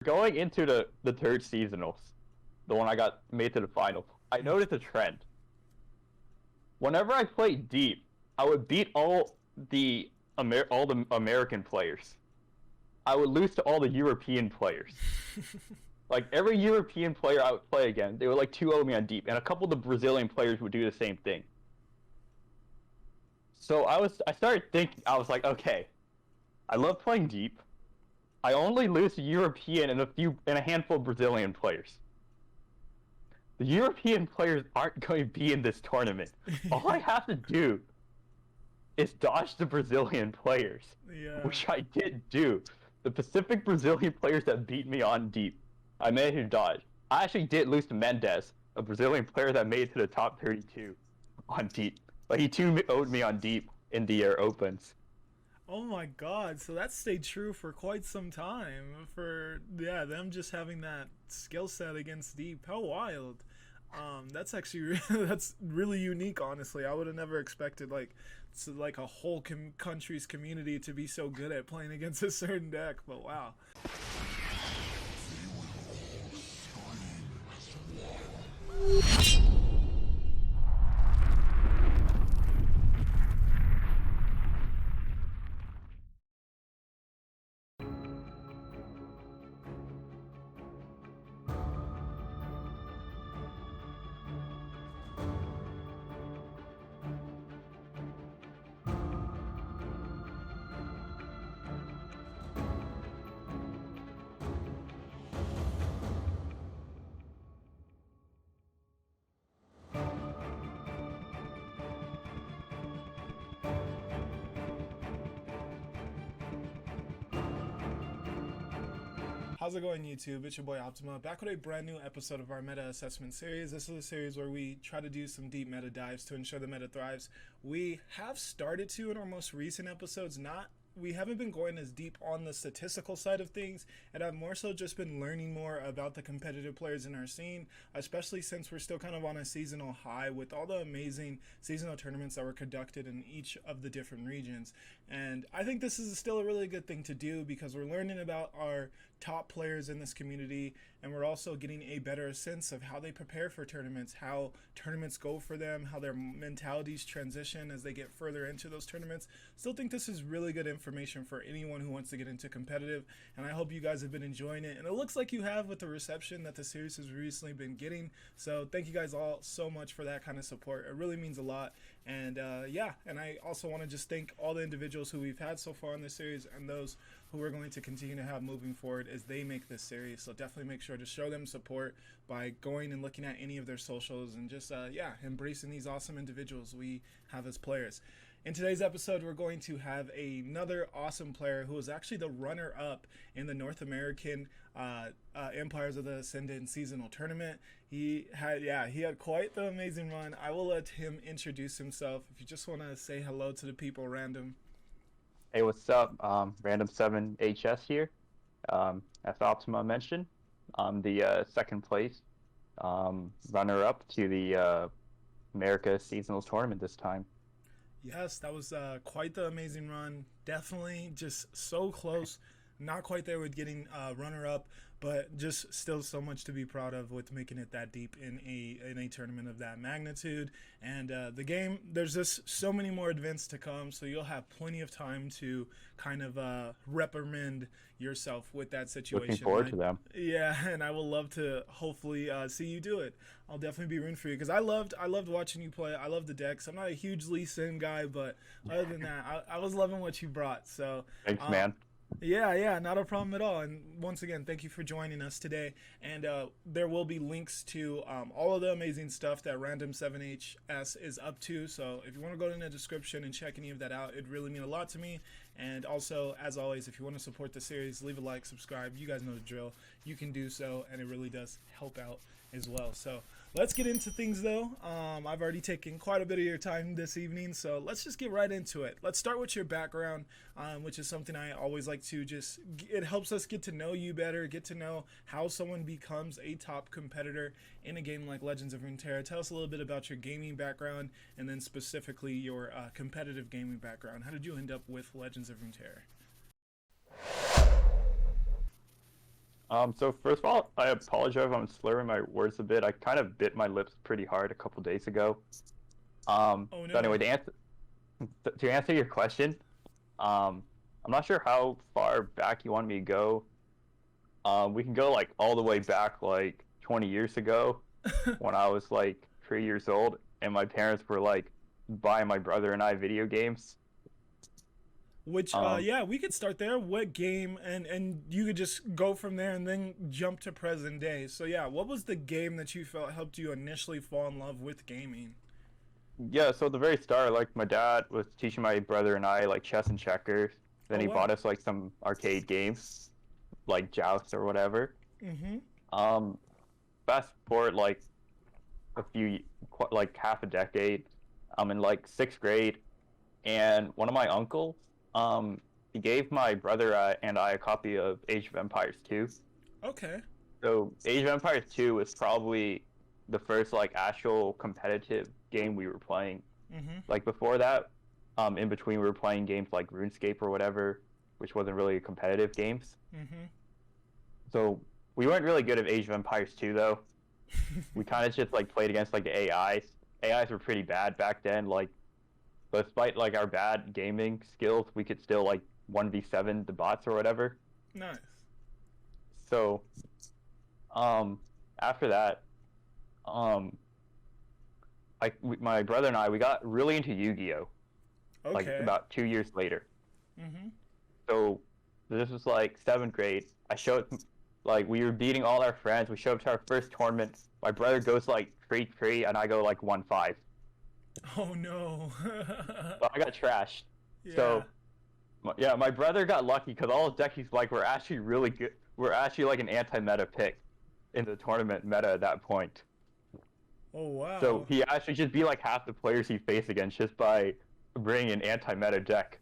Going into the third seasonals, the one I got made to the final, I noticed a trend. Whenever I played deep, I would beat all the American players. I would lose to all the European players. Like every European player I would play again, they would like 2-0 me on deep, and a couple of the Brazilian players would do the same thing. So I started thinking, I was like, okay, I love playing deep. I only lose to European and a handful of Brazilian players. The European players aren't going to be in this tournament. All I have to do is dodge the Brazilian players, which I did do. The Pacific Brazilian players that beat me on deep, I managed to dodge. I actually did lose to Mendes, a Brazilian player that made it to the top 32 on deep. But he too owed me on deep in the opens. Oh my god, so that stayed true for quite some time. For them just having that skill set against deep. How wild. That's actually that's really unique, honestly. I would have never expected like a whole country's community to be so good at playing against a certain deck, but wow. How's it going, YouTube? It's your boy Optima, back with a brand new episode of our meta assessment series. This is a series where we try to do some deep meta dives to ensure the meta thrives. We have started to in our most recent episodes, we haven't been going as deep on the statistical side of things, and I've more so just been learning more about the competitive players in our scene, especially since we're still kind of on a seasonal high with all the amazing seasonal tournaments that were conducted in each of the different regions. And I think this is still a really good thing to do because we're learning about our top players in this community, and we're also getting a better sense of how they prepare for tournaments, how tournaments go for them, how their mentalities transition as they get further into those tournaments. Still think this is really good information for anyone who wants to get into competitive, and I hope you guys have been enjoying it, and it looks like you have with the reception that the series has recently been getting. So thank you guys all so much for that kind of support. It really means a lot. And and I also want to just thank all the individuals who we've had so far in this series and those who we're going to continue to have moving forward as they make this series. So definitely make sure to show them support by going and looking at any of their socials and just embracing these awesome individuals we have as players. In today's episode, we're going to have another awesome player who was actually the runner-up in the North American Empires of the Ascendant seasonal tournament. He had quite the amazing run. I will let him introduce himself. If you just want to say hello to the people, Random. Hey, what's up? Random7hs here. As Optima mentioned, I'm the second place runner-up to the America Seasonals Tournament this time. Yes, that was quite the amazing run. Definitely just so close. Not quite there with getting runner-up, but just still so much to be proud of with making it that deep in a tournament of that magnitude. And the game, there's just so many more events to come, so you'll have plenty of time to kind of reprimand yourself with that situation. Looking forward to them. Yeah, and I will love to hopefully see you do it. I'll definitely be rooting for you because I loved watching you play. I love the decks. I'm not a huge Lee Sin guy, but other than that, I was loving what you brought. So thanks, man. Yeah, not a problem at all. And once again, thank you for joining us today. And there will be links to all of the amazing stuff that Random7hs is up to. So if you want to go in the description and check any of that out, it really means a lot to me. And also, as always, if you want to support the series, leave a like, subscribe. You guys know the drill. You can do so, and it really does help out as well. So let's get into things though. I've already taken quite a bit of your time this evening, so let's just get right into it. Let's start with your background, which is something I always like to it helps us get to know you better, get to know how someone becomes a top competitor in a game like Legends of Runeterra. Tell us a little bit about your gaming background and then specifically your competitive gaming background. How did you end up with Legends of Runeterra? So first of all, I apologize if I'm slurring my words a bit. I kind of bit my lips pretty hard a couple days ago. Oh So no. anyway, to answer your question, I'm not sure how far back you want me to go. We can go like all the way back like 20 years ago when I was like 3 years old, and my parents were like buying my brother and I video games. Which Um, yeah, we could start there. What game, and you could just go from there and then jump to present day. So yeah, what was the game that you felt helped you initially fall in love with gaming? yeah, so at the very start, like my dad was teaching my brother and I like chess and checkers. Then Oh he wow. bought us like some arcade games, like Joust or whatever. Mm-hmm. Um, Fast forward like like half a decade. I'm in like sixth grade, and one of my uncles, he gave my brother and I a copy of Age of Empires 2. Okay. So Age of Empires 2 was probably the first like actual competitive game we were playing. Mm-hmm. Like before that, in between we were playing games like RuneScape or whatever, which wasn't really competitive games. Mm-hmm. So we weren't really good at Age of Empires 2 though. We kind of just like played against like the AIs. AIs were pretty bad back then. Like, despite like our bad gaming skills, we could still like 1v7 the bots or whatever. Nice. So, after that, um, my brother and I, we got really into Yu-Gi-Oh! Like Okay. about 2 years later. Mm-hmm. So this was like seventh grade. Like we were beating all our friends. We showed up to our first tournament. My brother goes like 3-3, and I go like 1-5. Oh no. So I got trashed. Yeah. So yeah, my brother got lucky because all his decks he's like were actually really good. We're actually like an anti-meta pick in the tournament meta at that point. Oh So wow. he actually just beat like half the players he faced against just by bringing an anti-meta deck.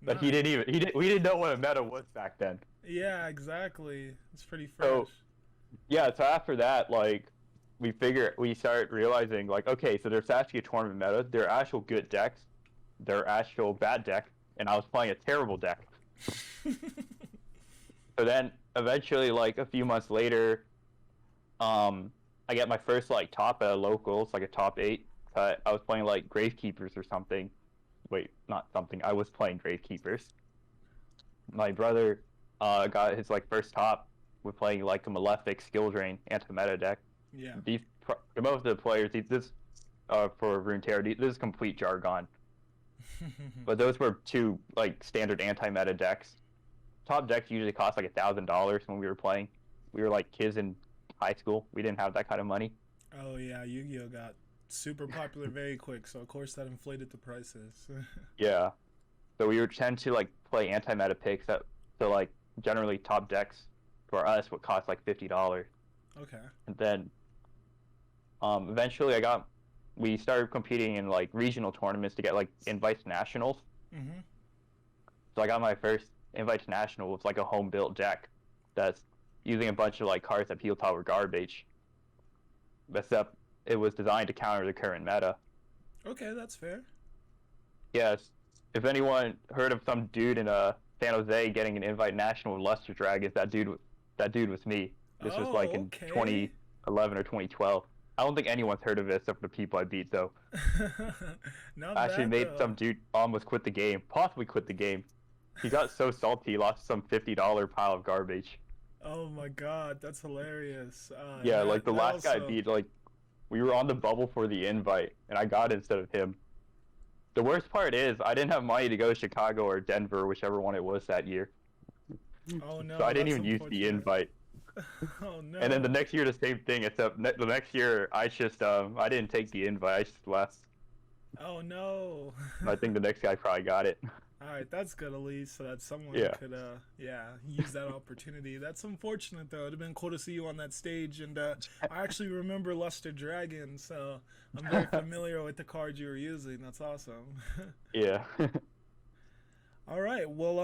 But he Nice. didn't even he didn't we didn't know what a meta was back then. Yeah, exactly. It's pretty fresh. So yeah, so after that, like we start realizing like, okay, so there's actually a tournament meta. There are actual good decks. There are actual bad decks, and I was playing a terrible deck. So then eventually, like a few months later, I get my first like top at a locals, like a top 8 cut. I was playing like Gravekeepers or something. Wait, not something. I was playing Gravekeepers. My brother got his like first top with playing like a Malefic skill drain anti-meta deck. Yeah. Most of the players this for Runeterra, this is complete jargon. But those were two like standard anti-meta decks. Top decks usually cost like $1,000 when we were playing. We were like kids in high school. We didn't have that kind of money. Oh yeah, Yu-Gi-Oh got super popular very quick, so of course that inflated the prices. Yeah. So we would tend to like play anti-meta picks that so like generally top decks for us would cost like $50. Okay. And then eventually we started competing in like regional tournaments to get like invites to nationals. Mhm. So I got my first invite to national with like a home built deck that's using a bunch of like cards that people thought were garbage. Except it was designed to counter the current meta. Okay, that's fair. Yes. If anyone heard of some dude in San Jose getting an invite national with Luster Dragons, that dude was me. This was like Oh, in okay. 2011 or 2012. I don't think anyone's heard of it except for the people I beat though. Not I actually bad made though. some dude almost quit the game, possibly quit the game. He got so salty, he lost some $50 pile of garbage. Oh my god, that's hilarious. And Yeah, like the that last guy I also. beat, like we were on the bubble for the invite, and I got it instead of him. The worst part is I didn't have money to go to Chicago or Denver, whichever one it was that year. Oh So I no, didn't that's even use the unfortunate. invite. Oh And then the no. next year, the same thing. Except the next year, I didn't take the invite. I just left. Oh no. I think the next guy probably got it. All right, that's good at least, so that someone Yeah. could, yeah, use that opportunity. That's unfortunate though. It'd have been cool to see you on that stage, and I actually remember Luster Dragon, so I'm very familiar with the card you were using. That's awesome. Yeah. All right, well,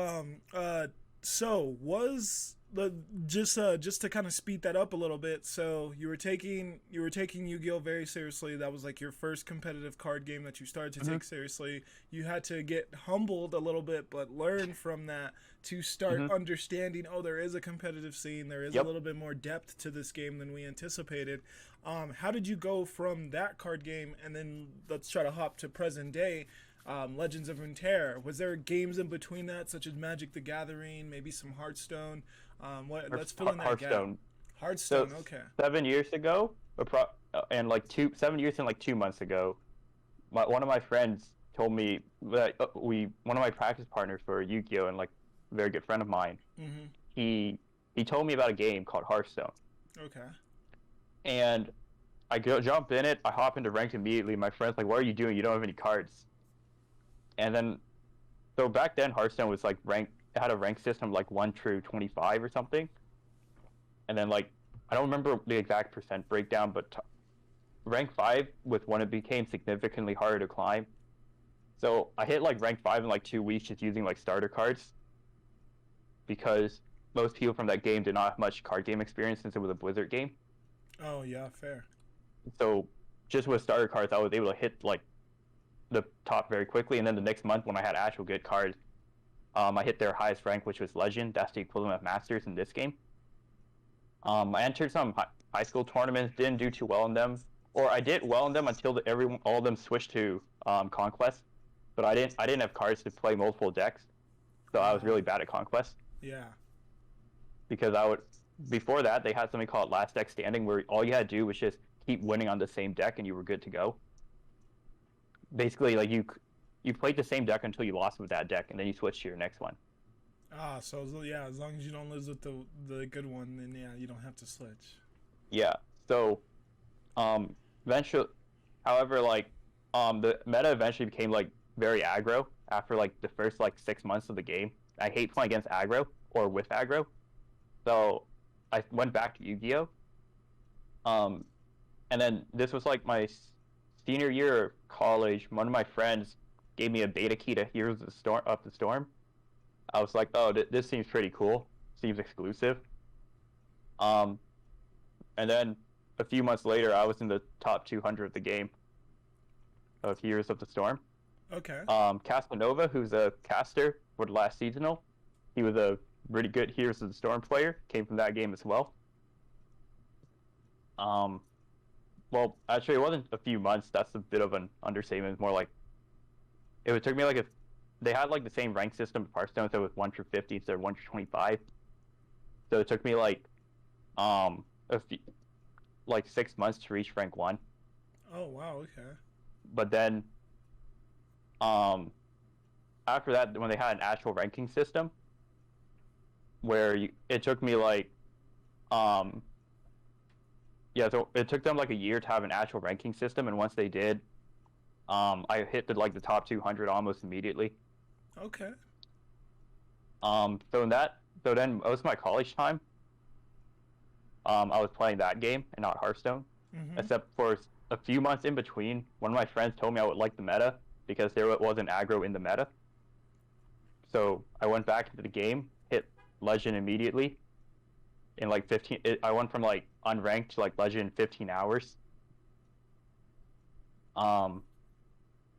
So was the just to kind of speed that up a little bit. So you were taking Yu-Gi-Oh very seriously. That was like your first competitive card game that you started to Hmm. take seriously. You had to get humbled a little bit, but learn from that to start Hmm. understanding. Oh, there is a competitive scene. There is a Yep. little bit more depth to this game than we anticipated. How did you go from that card game and then let's try to hop to present day? Legends of Runeterra. Was there games in between that, such as Magic the Gathering, maybe some Hearthstone? What? Let's fill in that gap. Hearthstone. So Hearthstone. Okay. 7 years ago, and like 7 years and like 2 months ago, one of my friends told me that one of my practice partners for Yu-Gi-Oh and like a very good friend of mine, Mm-hmm. he told me about a game called Hearthstone, Okay. and jump in it. I hop into ranked immediately. My friend's like, "What are you doing? You don't have any cards." And then, so back then, Hearthstone was like ranked. It had a rank system like 1 through 25 or something. And then like I don't remember the exact percent breakdown, but rank 5 was when it became significantly harder to climb. So I hit like rank 5 in like 2 weeks just using like starter cards because most people from that game did not have much card game experience since it was a Blizzard game. Oh yeah, fair. So just with starter cards, I was able to hit like the top very quickly. And then the next month, when I had actual good cards, I hit their highest rank, which was Legend. That's the equivalent of Masters in this game. I entered some high school tournaments, didn't do too well in them, or I did well in them until all of them switched to Conquest. But I didn't have cards to play multiple decks, so I was really bad at Conquest Yeah. because before that they had something called Last Deck Standing, where all you had to do was just keep winning on the same deck and you were good to go. Basically, like you played the same deck until you lost with that deck, and then you switched to your next one. So yeah, as long as you don't lose with the good one, then yeah, you don't have to switch. Yeah. So, eventually, however, like, the meta eventually became like very aggro after like the first like 6 months of the game. I hate playing against aggro or with aggro, so I went back to Yu-Gi-Oh. Um, and then this was like my senior year of college. One of my friends gave me a beta key to Heroes of the Storm. I was like, oh, this seems pretty cool. Seems exclusive. Um, and then a few months later, I was in the top 200 of the game of Heroes of the Storm. Okay. Casanova, who's a caster for the last seasonal, he was a really good Heroes of the Storm player. Came from that game as well. Well, actually, it wasn't a few months. That's a bit of an understatement. It's more like it took me like they had like the same rank system of Hearthstone, so it was 1 through 50 instead of 1 through 25. So it took me like a few, like 6 months to reach rank 1. Oh wow. Okay. But then after that, when they had an actual ranking system, where it took me like yeah, so it took them like a year to have an actual ranking system, and once they did, I hit the top 200 almost immediately. Okay. So then most of my college time, I was playing that game and not Hearthstone, Mm-hmm. except for a few months in between. One of my friends told me I would like the meta because there wasn't aggro in the meta. So I went back into the game, hit Legend immediately. In like 15, I went from like unranked to like Legend in 15 hours. I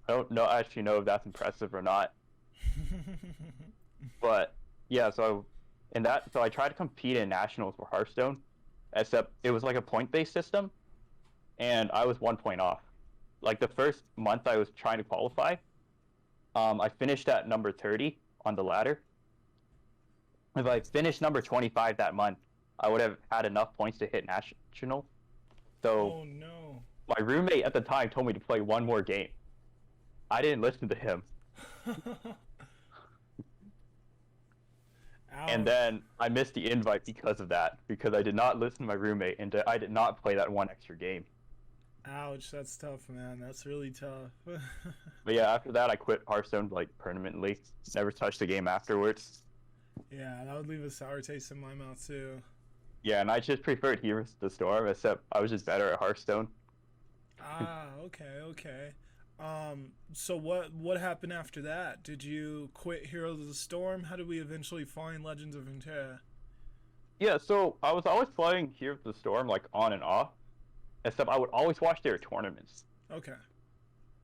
don't actually know if that's impressive or not, but yeah. So I tried to compete in nationals for Hearthstone, except it was like a point-based system, and I was 1 point off. Like the first month I was trying to qualify, I finished at number 30 on the ladder. If I finished number 25 that month, I would have had enough points to hit national. So Oh no. my roommate at the time told me to play one more game. I didn't listen to him. And then I missed the invite because of that, because I did not listen to my roommate and I did not play that one extra game. Ouch, that's tough, man. That's really tough. But yeah, after that I quit Hearthstone like permanently. Never touched the game afterwards. Yeah, that would leave a sour taste in my mouth too. Yeah, and I just preferred Heroes of the Storm, except I was just better at Hearthstone. Okay. So what happened after that? Did you quit Heroes of the Storm? How did we eventually find Legends of Runeterra? Yeah, so I was always playing Here of the Storm like on and off, except I would always watch their tournaments. Okay.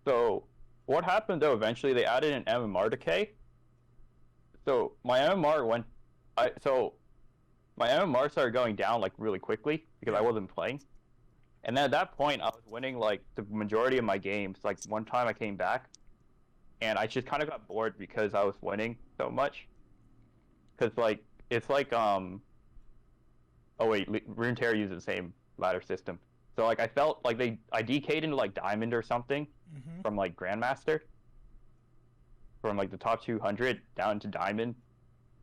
So what happened though? Eventually, they added an MMR decay. So my MMR went. So my MMR started going down like really quickly because I Yeah. wasn't playing. And then at that point, I was winning like the majority of my games. Like one time I came back, and I just kind of got bored because I was winning so much. Because like it's like oh wait, Runeterra uses the same ladder system. So like I felt like I DK'd into like Diamond or something Mm-hmm. from like Grandmaster, from like the top 200 down to Diamond,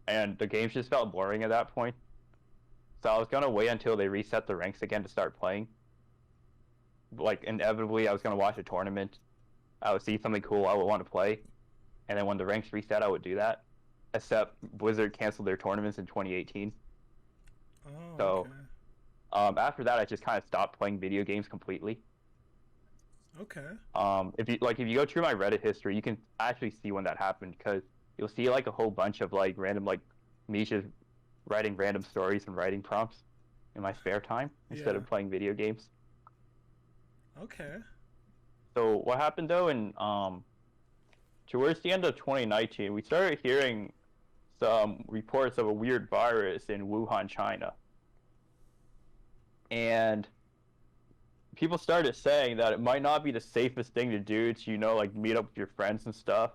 and the games just felt boring at that point. So I was gonna wait until they reset the ranks again to start playing. Like inevitably, I was gonna watch a tournament. I would see something cool I would want to play, and then when the ranks reset, I would do that. Except Blizzard canceled their tournaments in 2018. Oh, So okay. after that, I just kind of stopped playing video games completely. Okay. If you go through my Reddit history, you can actually see when that happened because you'll see like a whole bunch of like random like me just writing random stories and writing prompts in my spare time instead Yeah. of playing video games. Okay. So what happened though in towards the end of 2019, we started hearing some reports of a weird virus in Wuhan, China. And people started saying that it might not be the safest thing to do to, like meet up with your friends and stuff.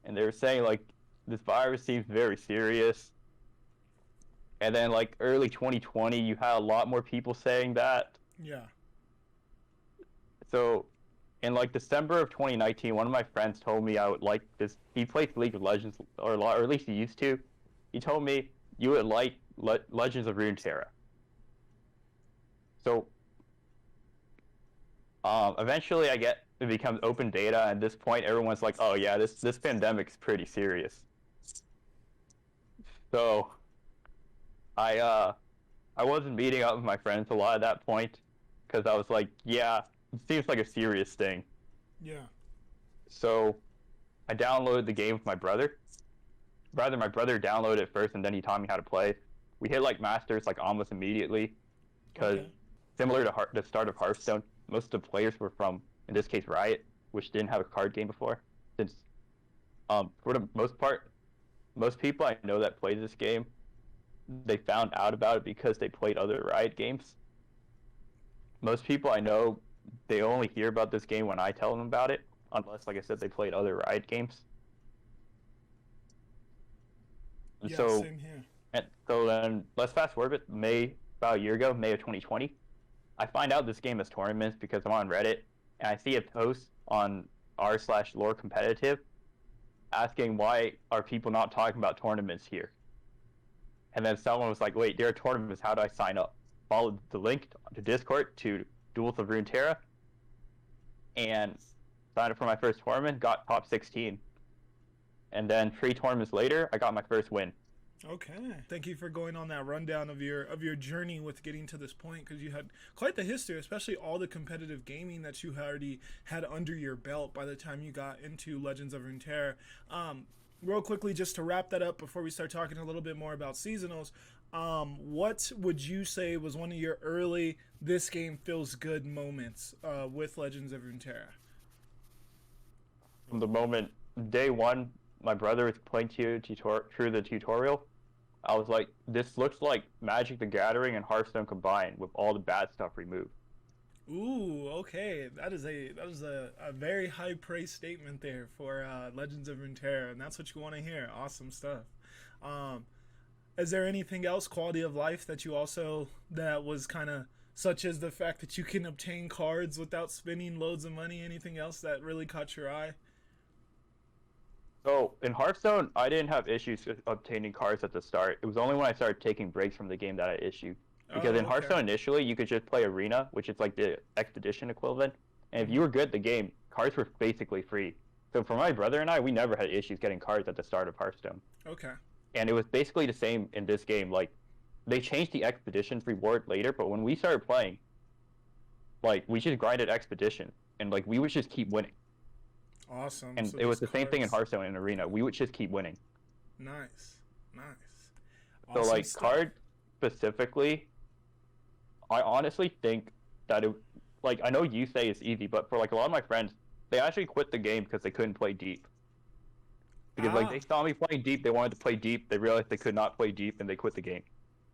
And they were saying like this virus seems very serious. And then like early 2020, you had a lot more people saying that. Yeah. So in like December of 2019, one of my friends told me I would like this. He plays League of Legends, or at least he used to. He told me you would like Legends of Runeterra. So eventually, it becomes open data, and at this point, everyone's like, "Oh yeah, this pandemic's pretty serious." So I wasn't meeting up with my friends a lot at that point because I was like, "Yeah, it seems like a serious thing." Yeah. So I downloaded the game with my brother. Rather, my brother downloaded it first, and then he taught me how to play. We hit like masters like almost immediately because Okay. similar to the start of Hearthstone, most of the players were from, in this case, Riot, which didn't have a card game before. Since for the most part, most people I know that play this game, they found out about it because they played other Riot games. Most people I know, they only hear about this game when I tell them about it, unless, like I said, they played other Riot games. And Yeah. so, Same here. and so then let's fast forward a bit. About a year ago, May of 2020, I find out this game has tournaments because I'm on Reddit and I see a post on r/lore competitive asking why are people not talking about tournaments here. And then someone was like, "Wait, there are tournaments. How do I sign up?" Followed the link to Discord to Duels of Runeterra and signed up for my first tournament. Got top 16, and then 3 tournaments later, I got my first win. Okay. Thank you for going on that rundown of your journey with getting to this point because you had quite the history, especially all the competitive gaming that you already had under your belt by the time you got into Legends of Runeterra. Real quickly, just to wrap that up before we start talking a little bit more about seasonals, what would you say was one of your early "this game feels good" moments with Legends of Runeterra? From the moment day one, my brother was playing through the tutorial. I was like, "This looks like Magic the Gathering and Hearthstone combined with all the bad stuff removed." Ooh, okay. That is a very high praise statement there for Legends of Runeterra, and that's what you want to hear. Awesome stuff. Um, is there anything else, quality of life, that you also that was kind of such as the fact that you can obtain cards without spending loads of money? Anything else that really caught your eye? So in Hearthstone, I didn't have issues with obtaining cards at the start. It was only when I started taking breaks from the game that I issued. Because in Oh, okay. Hearthstone initially, you could just play Arena, which is like the Expedition equivalent. And if you were good at the game, cards were basically free. So for my brother and I, we never had issues getting cards at the start of Hearthstone. Okay. And it was basically the same in this game. Like, they changed the Expeditions reward later, but when we started playing, like, we just grinded Expedition. and like we would just keep winning. Awesome. And So it was these the same thing in cards- Hearthstone and Arena. We would just keep winning. Nice. So Awesome like stuff. card specifically, I honestly think that it, like I know you say it's easy, but for like a lot of my friends, they actually quit the game because they couldn't play deep. Because like they saw me playing deep, they wanted to play deep, they realized they could not play deep, and they quit the game.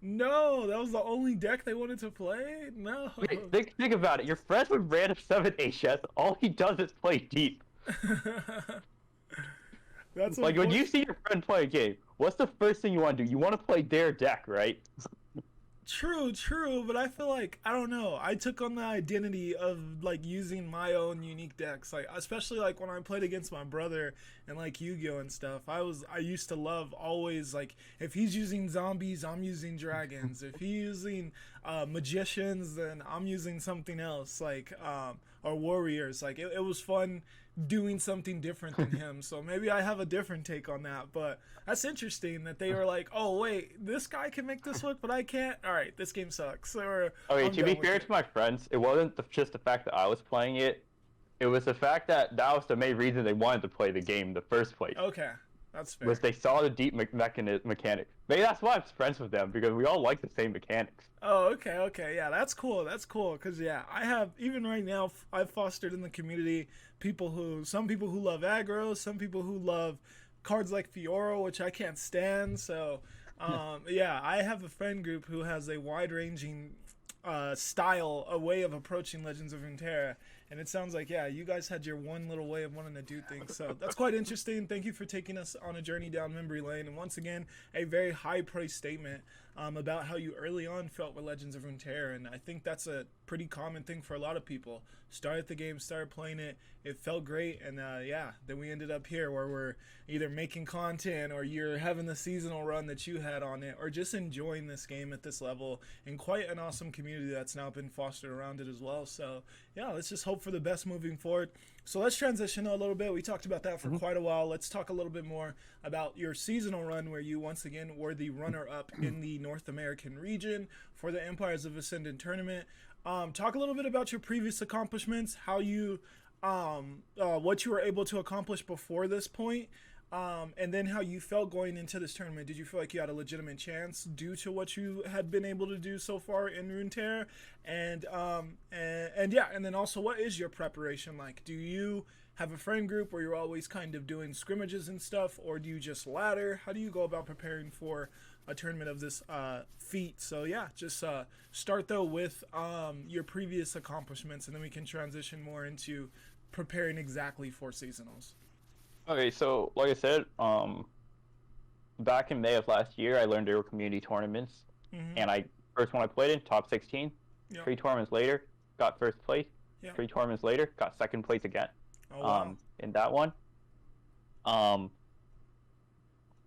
No, that was the only deck they wanted to play? No. Think about it. You're friends with Random7hs. All he does is play deep. That's like when you see your friend play a game, what's the first thing you want to do? You want to play their deck, right? True, but I feel like I don't know. I took on the identity of like using my own unique decks, like especially like when I played against my brother and like Yu-Gi-Oh and stuff. I used to love always like if he's using zombies, I'm using dragons. If he's using magicians, then I'm using something else like or warriors. Like it was fun doing something different than him. So maybe I have a different take on that, but that's interesting that they were like, oh wait, this guy can make this work, but I can't. All right, this game sucks. Or Okay, I'm to be done with fair it. to my friends, it wasn't just the fact that I was playing it. It was the fact that that was the main reason they wanted to play the game in the first place. Okay, that's fair. Was they saw the deep mechanics. Maybe that's why I'm friends with them, because we all like the same mechanics. Oh, okay, yeah, that's cool. Because yeah, I have even right now. I've fostered in the community some people who love aggro, some people who love cards like Fiora, which I can't stand. So, yeah, I have a friend group who has a wide-ranging style, a way of approaching Legends of Runeterra. And it sounds like, yeah, you guys had your one little way of wanting to do things. So that's quite interesting. Thank you for taking us on a journey down memory lane. And once again, a very high praise statement about how you early on felt with Legends of Runeterra. And I think that's a pretty common thing for a lot of people. Started the game, started playing it, it felt great. And yeah, then we ended up here where we're either making content or you're having the seasonal run that you had on it or just enjoying this game at this level. And quite an awesome community that's now been fostered around it as well. So yeah, let's just hope for the best moving forward. So let's transition a little bit. We talked about that for quite a while. Let's talk a little bit more about your seasonal run where you once again were the runner-up in the North American region for the Empires of Ascendant tournament. Talk a little bit about your previous accomplishments, how you what you were able to accomplish before this point, and then how you felt going into this tournament. Did you feel like you had a legitimate chance due to what you had been able to do so far in Runeterra? And yeah, and then also, what is your preparation like? Do you have a friend group where you're always kind of doing scrimmages and stuff, or do you just ladder? How do you go about preparing for a tournament of this feat? So yeah, just start though with your previous accomplishments, and then we can transition more into preparing exactly for seasonals. Okay, so like I said, back in May of last year, I learned there were community tournaments, and first one I played in, top 16. Yep. 3 tournaments later, got first place. Yep. 3 tournaments later, got second place again. Oh, wow. In that one.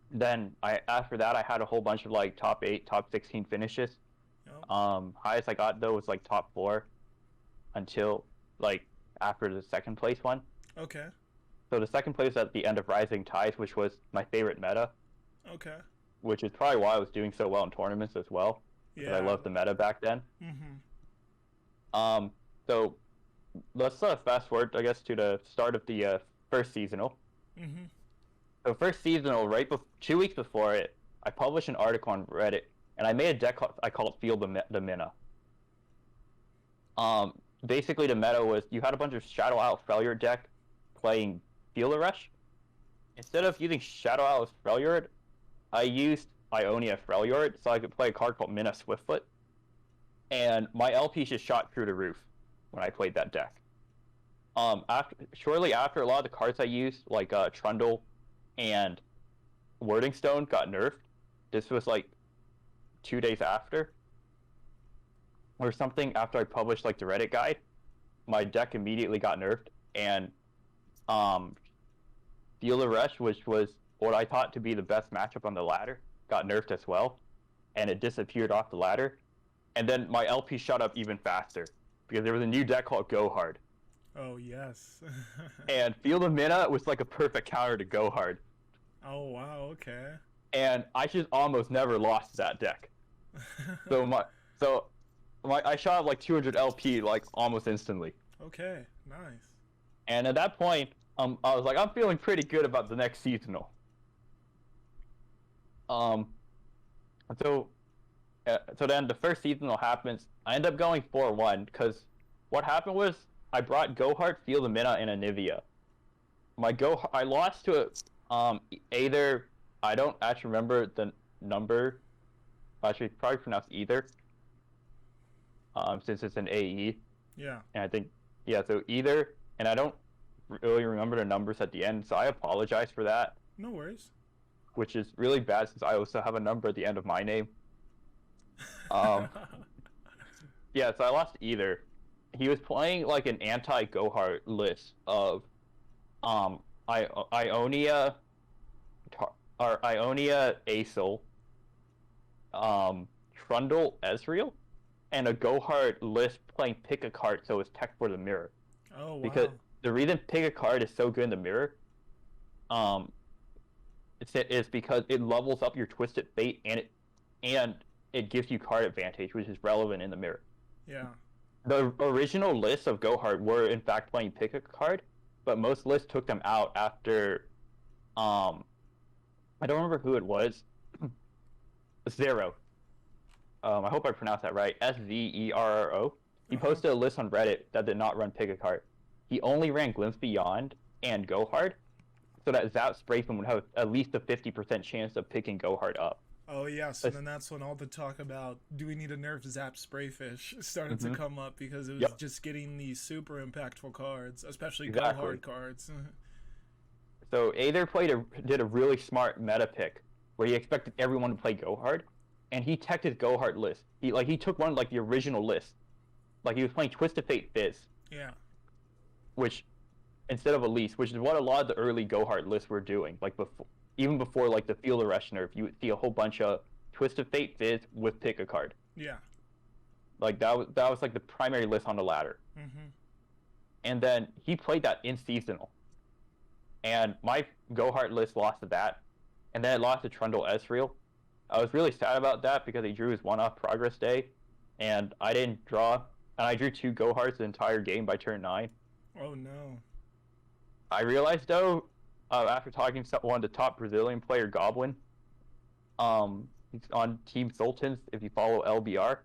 Then after that, I had a whole bunch of like top 8, top 16 finishes. Yep. Highest I got though was like top 4, until like after the second place one. Okay. So the second place was at the end of Rising Tides, which was my favorite meta. Okay. Which is probably why I was doing so well in tournaments as well. Because I loved the meta back then. So let's fast forward, I guess, to the start of the first seasonal. So first seasonal, 2 weeks before it, I published an article on Reddit, and I made a deck I call it Feel the Mina. Basically the meta was you had a bunch of Shadow Isle Freljord deck playing Feel the Rush. Instead of using Shadow Isle Freljord, I used Ionia Freljord, so I could play a card called Mina Swiftfoot. And my LP just shot through the roof when I played that deck. Shortly after, a lot of the cards I used, like Trundle and Wording Stone, got nerfed. This was like 2 days after, or something after I published like the Reddit guide. My deck immediately got nerfed, and Feel the Rush, which was what I thought to be the best matchup on the ladder, got nerfed as well, and it disappeared off the ladder. And then my LP shot up even faster, because there was a new deck called Go Hard. Oh, yes. And Feel the Mina was like a perfect counter to Go Hard. Oh, wow, okay. And I just almost never lost that deck. I shot up like 200 LP like almost instantly. Okay, nice. And at that point, I was like, I'm feeling pretty good about the next seasonal. Um, so, so then the first seasonal happens. I end up going 4-1 because what happened was I brought Gohart, Feel the Mina, and Anivia. I lost to either, I don't actually remember the number. Actually, probably pronounced either. Since it's an AE. Yeah. And I think, yeah, so either, and I don't really remember the numbers at the end, so I apologize for that. No worries. Which is really bad since I also have a number at the end of my name. Yeah, so I lost either. He was playing like an anti-Gohart list of Ionia Aesol, Trundle Ezreal, and a Gohart list playing Pick a Card, so it's tech for the mirror. Oh, wow. Because the reason Pick a Card is so good in the mirror, it's because it levels up your Twisted Fate and it gives you card advantage, which is relevant in the mirror. Yeah. The original lists of Gohart were in fact playing Pick a Card, but most lists took them out after I don't remember who it was. Zero. I hope I pronounced that right. Zverro. He posted a list on Reddit that did not run Pick a Card. He only ran Glimpse Beyond and Gohart, so that Zap Sprayfin would have at least a 50% chance of picking Gohart up. Oh, yeah, so then that's when all the talk about do we need to nerf Zap Sprayfish started to come up, because it was just getting these super impactful cards, especially Gohart cards. So Aether did a really smart meta pick where he expected everyone to play Gohart, and he teched his Gohart list. He took one like the original list. Like he was playing Twisted Fate Fizz. Yeah. Which, instead of Elise, which is what a lot of the early Gohart lists were doing. Like even before like the Field Arrestioner, if you would see a whole bunch of Twisted Fate Fizz with Pick a Card. Yeah. Like that was like the primary list on the ladder. Mm-hmm. And then he played that in seasonal. And my Gohart list lost to that. And then it lost to Trundle Ezreal. I was really sad about that because he drew his one-off Progress Day, and I didn't draw. And I drew 2 Goharts the entire game by turn 9. Oh no. I realized though, after talking to one of the top Brazilian player, Goblin, he's on Team Sultans if you follow LBR.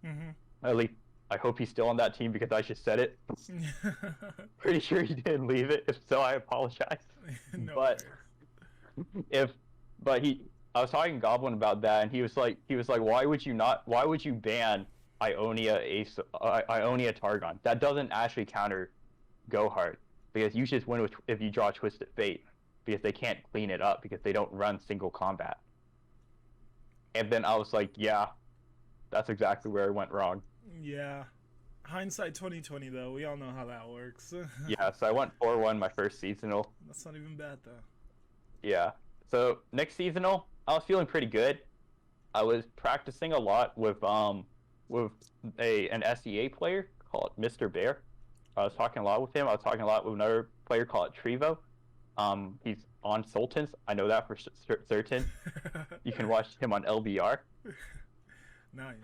Mm-hmm. At least I hope he's still on that team because I just said it. Pretty sure he didn't leave it. If so, I apologize. No but I was talking to Goblin about that, and he was like, why would you ban Ionia Targon? That doesn't actually counter Gohart, because you just win if you draw Twisted Fate, because they can't clean it up because they don't run single combat. And then I was like, yeah, that's exactly where I went wrong. Yeah. Hindsight 2020 though, we all know how that works. Yeah, so I went 4-1 my first seasonal. That's not even bad though. Yeah. So next seasonal, I was feeling pretty good. I was practicing a lot with an SEA player called Mr. Bear. I was talking a lot with him. I was talking a lot with another player called Trevo. He's on Sultans. I know that for certain. You can watch him on LBR. Nice.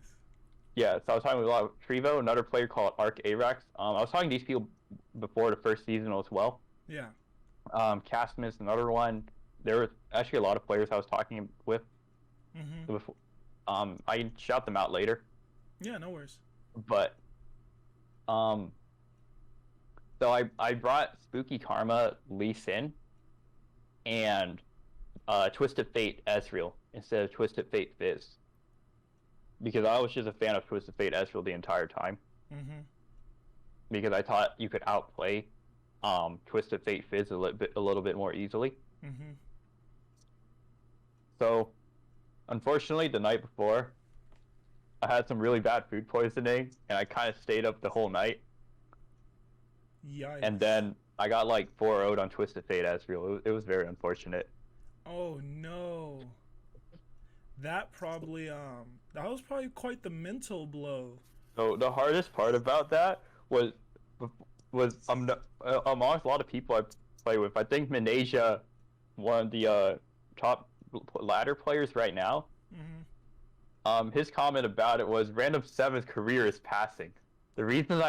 Yeah, so I was talking with a lot of Trevo, another player called Arc Arax. I was talking to these people before the first seasonal as well. Yeah. Castman's another one. There were actually a lot of players I was talking with. Mm-hmm. I can shout them out later. Yeah, no worries. But so I brought Spooky Karma Lee Sin and Twisted Fate Ezreal instead of Twisted Fate Fizz, because I was just a fan of Twisted Fate Ezreal the entire time. Mm-hmm. Because I thought you could outplay Twisted Fate Fizz a little bit more easily. Mm-hmm. So, unfortunately, the night before, I had some really bad food poisoning, and I kind of stayed up the whole night. Yikes. And then I got like 4-0'd on Twisted Fate Ezreal. It was very unfortunate. Oh no. That was probably quite the mental blow. So the hardest part about that was amongst a lot of people I play with. I think Manasia, one of the top ladder players right now. Mm-hmm. His comment about it was Random7hs career is passing. The reason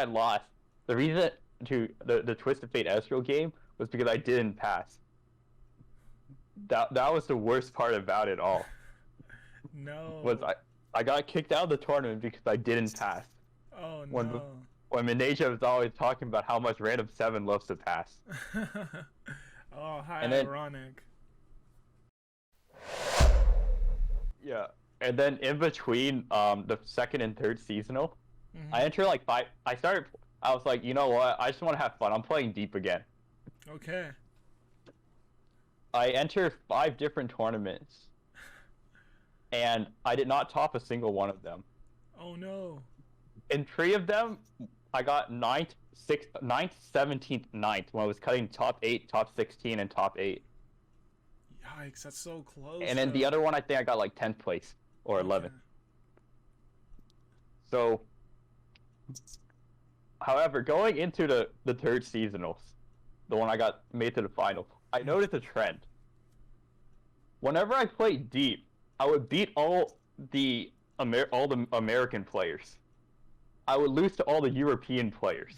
to the Twisted Fate Ezreal game was because I didn't pass. That was the worst part about it all. No. Was I got kicked out of the tournament because I didn't pass. Oh When no. when Manasia was always talking about how much Random7 loves to pass. Oh, how And then- ironic. Yeah. And then in between the second and third seasonal, I entered like five. I was like, you know what? I just want to have fun. I'm playing deep again. Okay. I entered 5 different tournaments, and I did not top a single one of them. Oh no. In 3 of them, I got 9th, 17th, 9th when I was cutting top 8, top 16, and top 8. Yikes, that's so close. And then the other one, I think I got like 10th place or 11th. Okay. So, however, going into the third seasonals, the one I got made to the final, I noticed a trend. Whenever I played deep, I would beat all the American players. I would lose to all the European players.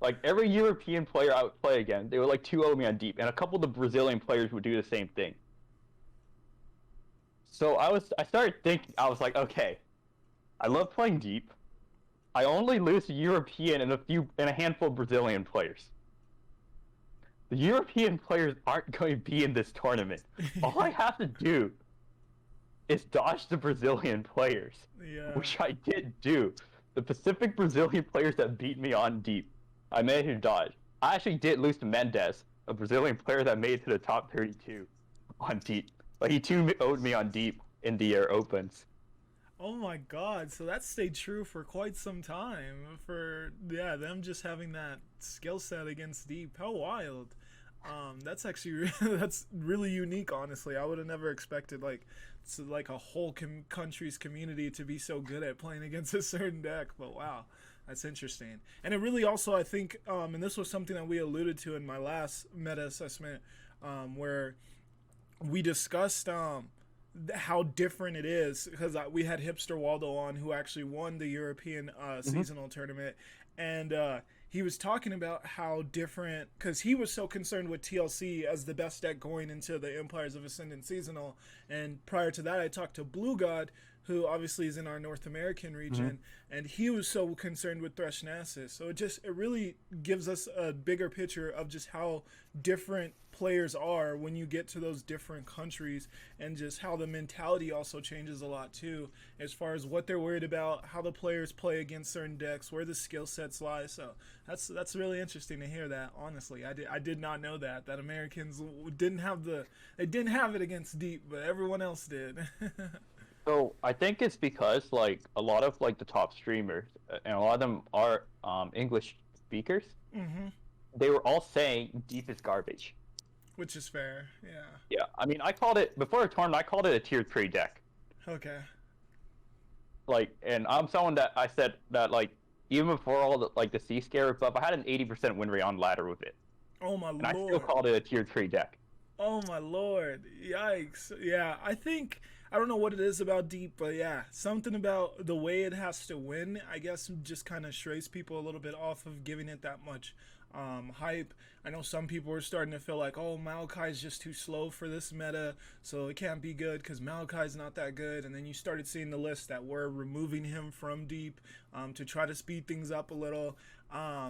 Like every European player I would play again, they would like 2-0 me on deep, and a couple of the Brazilian players would do the same thing. So I started thinking, I was like, okay, I love playing deep. I only lose to European and a handful of Brazilian players. The European players aren't going to be in this tournament. All I have to do is dodge the Brazilian players, Yeah. which I did do. The Pacific Brazilian players that beat me on deep, I managed to dodge. I actually did lose to Mendes, a Brazilian player that made it to the top 32 on deep. But he too owed me on deep in the opens. Oh my god, so that stayed true for quite some time. For them just having that skill set against deep. How wild. That's actually that's really unique, honestly. I would have never expected like a whole country's community to be so good at playing against a certain deck, but wow. That's interesting. And it really also, I think, and this was something that we alluded to in my last meta assessment, where we discussed how different it is, because we had Hipster Waldo on, who actually won the European seasonal tournament, and he was talking about how different, because he was so concerned with TLC as the best deck going into the Empires of Ascendant seasonal, and prior to that I talked to Blue God, who obviously is in our North American region, and he was so concerned with Thresh Nasus. So it really gives us a bigger picture of just how different players are when you get to those different countries, and just how the mentality also changes a lot too, as far as what they're worried about, how the players play against certain decks, where the skill sets lie. So that's really interesting to hear that. Honestly, I did not know that Americans didn't have it against deep, but everyone else did. So I think it's because like a lot of like the top streamers, and a lot of them are English speakers. They were all saying deep is garbage. Which is fair, yeah. Yeah, I mean, I called it before a tournament. I called it a tier 3 deck. Okay. Like, and I'm someone that I said that like even before all the like the C scare stuff, I had an 80% win rate on ladder with it. Oh my and lord. I still called it a tier 3 deck. Oh my lord. Yikes. Yeah, I think, I don't know what it is about deep, but yeah, something about the way it has to win, I guess, just kind of strays people a little bit off of giving it that much hype. I know some people are starting to feel like, oh, Maokai's just too slow for this meta, so it can't be good because Maokai's not that good. And then you started seeing the list that were removing him from deep to try to speed things up a little.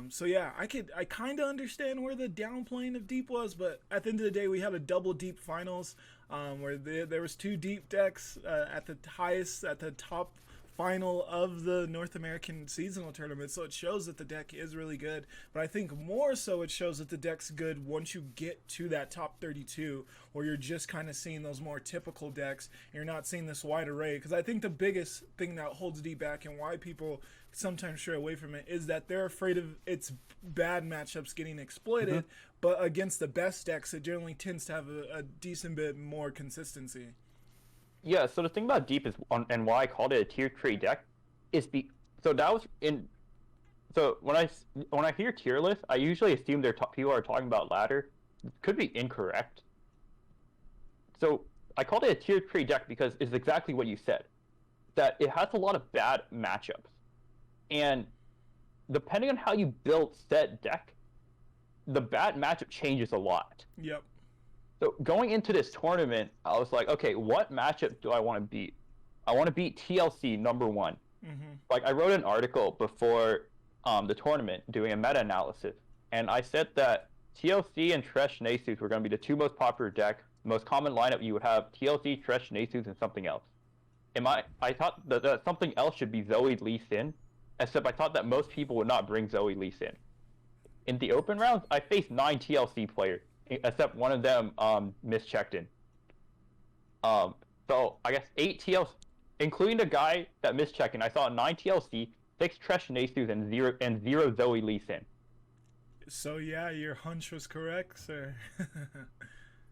So yeah, I kind of understand where the downplaying of deep was, but at the end of the day, we had a double deep finals where there was 2 deep decks at the top final of the North American seasonal tournament, so it shows that the deck is really good. But I think more so it shows that the deck's good once you get to that top 32, where you're just kind of seeing those more typical decks and you're not seeing this wide array. Because I think the biggest thing that holds D back and why people sometimes stray away from it is that they're afraid of its bad matchups getting exploited, but against the best decks it generally tends to have a decent bit more consistency. Yeah, so the thing about deep is, and why I called it a tier 3 deck, is so that was in. So when I hear tier list, I usually assume people are talking about ladder. It could be incorrect. So I called it a tier 3 deck because it's exactly what you said, that it has a lot of bad matchups, and depending on how you build said deck, the bad matchup changes a lot. Yep. So going into this tournament, I was like, okay, what matchup do I want to beat? I want to beat TLC #1. Like I wrote an article before the tournament doing a meta analysis, and I said that TLC and Thresh Nasus were going to be the two most popular deck. Most common lineup you would have TLC, Thresh Nasus, and something else. I thought that something else should be Zoe Lee Sin, except I thought that most people would not bring Zoe Lee Sin. In the open rounds, I faced 9 TLC players, except one of them mischecked in. So I guess 8 TLC, including the guy that mischecked in. I saw 9 TLC, 6 Thresh Nasus, and 0 Zoe Lee Sin. So yeah, your hunch was correct, sir.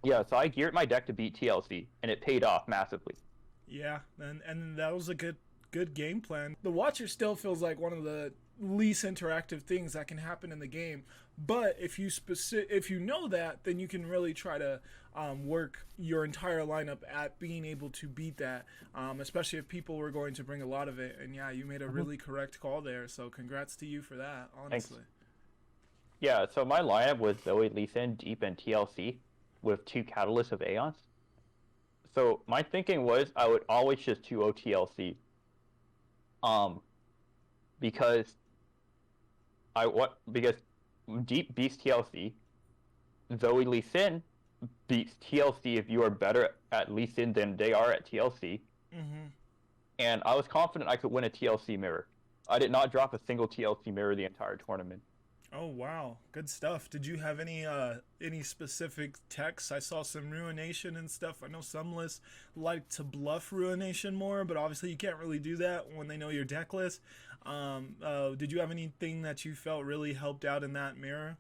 Yeah, so I geared my deck to beat TLC, and it paid off massively. Yeah, and that was a good game plan. The Watcher still feels like one of the least interactive things that can happen in the game, but if you know that, then you can really try to work your entire lineup at being able to beat that, especially if people were going to bring a lot of it. And yeah, you made a really correct call there, so congrats to you for that, honestly. Thanks. Yeah, so my lineup was Zoe Lee Sin, Deep, and TLC with 2 Catalysts of Aeons. So my thinking was I would always just 2-0 TLC. Because Deep beats TLC, Zoe Lee Sin beats TLC if you are better at Lee Sin than they are at TLC. And I was confident I could win a TLC mirror. I did not drop a single TLC mirror the entire tournament. Oh wow, good stuff. Did you have any specific techs? I saw some Ruination and stuff. I know some lists like to bluff Ruination more, but obviously you can't really do that when they know your deck list. Did you have anything that you felt really helped out in that mirror?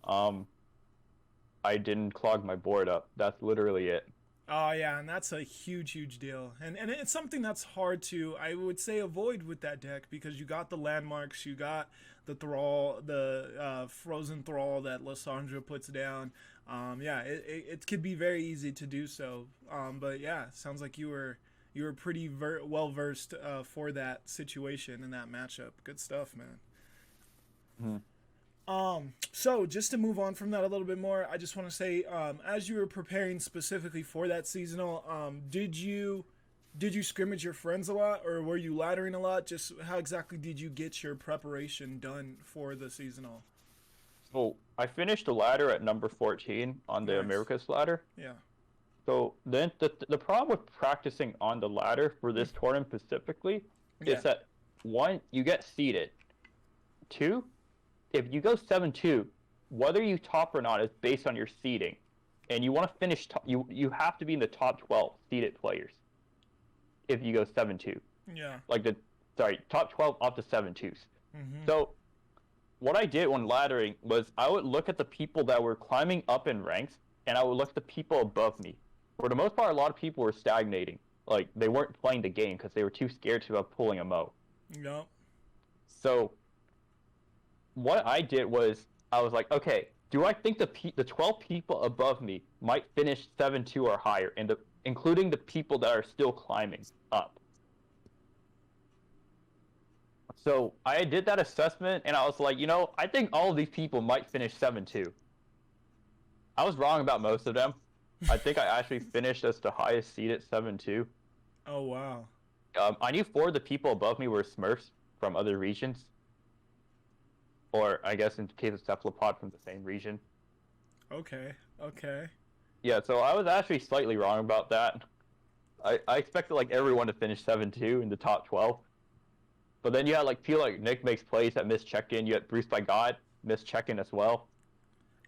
I didn't clog my board up. That's literally it. Oh yeah, and that's a huge deal, and it's something that's hard to, I would say, avoid with that deck, because you got the landmarks, you got the thrall, the frozen thrall that Lysandra puts down. Yeah, it could be very easy to do so. But yeah, sounds like you were pretty well versed for that situation and that matchup. Good stuff, man. So just to move on from that a little bit more, I just want to say, as you were preparing specifically for that seasonal, did you scrimmage your friends a lot, or were you laddering a lot? Just how exactly did you get your preparation done for the seasonal? So I finished the ladder at number 14 on the Nice. Americas ladder. Yeah. So then the problem with practicing on the ladder for this tournament specifically Yeah. is that 1, you get seeded. 2, if you go 7-2, whether you top or not is based on your seeding, and you want to finish you have to be in the top 12 seeded players if you go 7-2. Yeah. Top 12 up to 7-2s. So what I did when laddering was I would look at the people that were climbing up in ranks, and I would look at the people above me. For the most part, a lot of people were stagnating. Like, they weren't playing the game because they were too scared to pulling a Mo. No. So what I did was I was like, okay, do I think the 12 people above me might finish 7-2 or higher, including the people that are still climbing up? So I did that assessment, and I was like, I think all of these people might finish 7-2. I was wrong about most of them. I think I actually finished as the highest seed at 7-2. Oh wow. I knew 4 of the people above me were Smurfs from other regions. Or, I guess in the case of Cephalopod, from the same region. Okay. Yeah, so I was actually slightly wrong about that. I expected, everyone to finish 7-2 in the top 12. But then you had, people like Nick Makes Plays that missed check-in. You had Bruce by God missed check-in as well.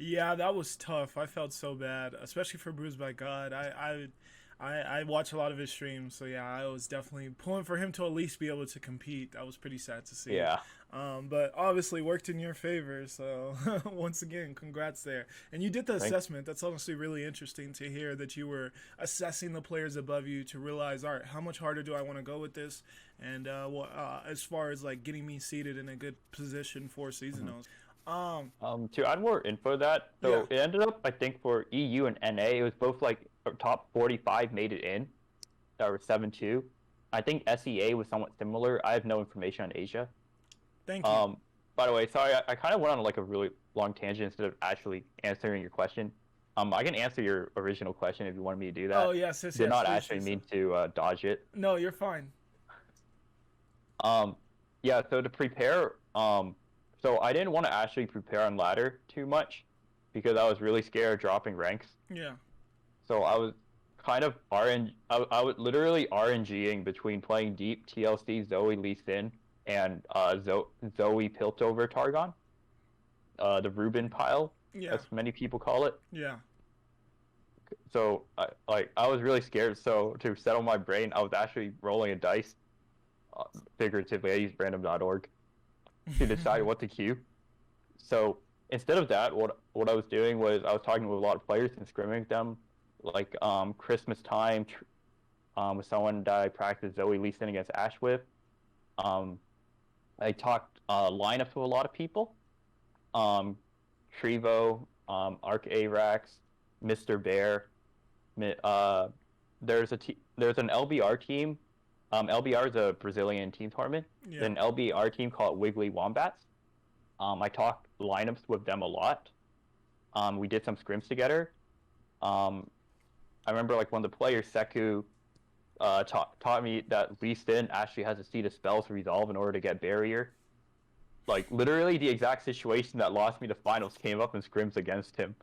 Yeah, that was tough. I felt so bad, especially for Bruised by God. I watch a lot of his streams, so yeah, I was definitely pulling for him to at least be able to compete. That was pretty sad to see. Yeah. But obviously worked in your favor, so once again, congrats there. And you did the assessment. That's honestly really interesting to hear that you were assessing the players above you to realize, all right, how much harder do I want to go with this? And as far as getting me seated in a good position for seasonals. To add more info to that, so It ended up, I think, for EU and NA, it was both top 45 made it in, that were 7-2. I think SEA was somewhat similar. I have no information on Asia. Thank you. By the way, sorry, I kind of went on like a really long tangent instead of actually answering your question. I can answer your original question if you wanted me to do Oh that. yes, yes, Did yes. not Please do actually so. mean to dodge it. No, you're fine. Um, yeah, so to prepare, so I didn't want to actually prepare on ladder too much because I was really scared of dropping ranks. Yeah. So I was kind of I was literally RNGing between playing deep TLC Zoe Lee Sin and Zoe Piltover Targon, the Rubin pile, Yeah. as many people call it. Yeah. So I was really scared. So to settle my brain, I was actually rolling a dice. Figuratively, I used random.org to decide what to queue. So instead of that, what I was doing was I was talking to a lot of players and scrimming with them, like Christmas time, with someone that I practiced Zoe Lee Sin against Ash with. I talked lineups with a lot of people. Trevo, Arc Arax, Mr. Bear. There's an LBR team. LBR is a Brazilian team tournament. Yeah. There's an LBR team called Wiggly Wombats. I talked lineups with them a lot. We did some scrims together. I remember like one of the players, Seku, taught me that Lee Sin actually has to see the spells resolve in order to get barrier. Like literally the exact situation that lost me the finals came up in scrims against him.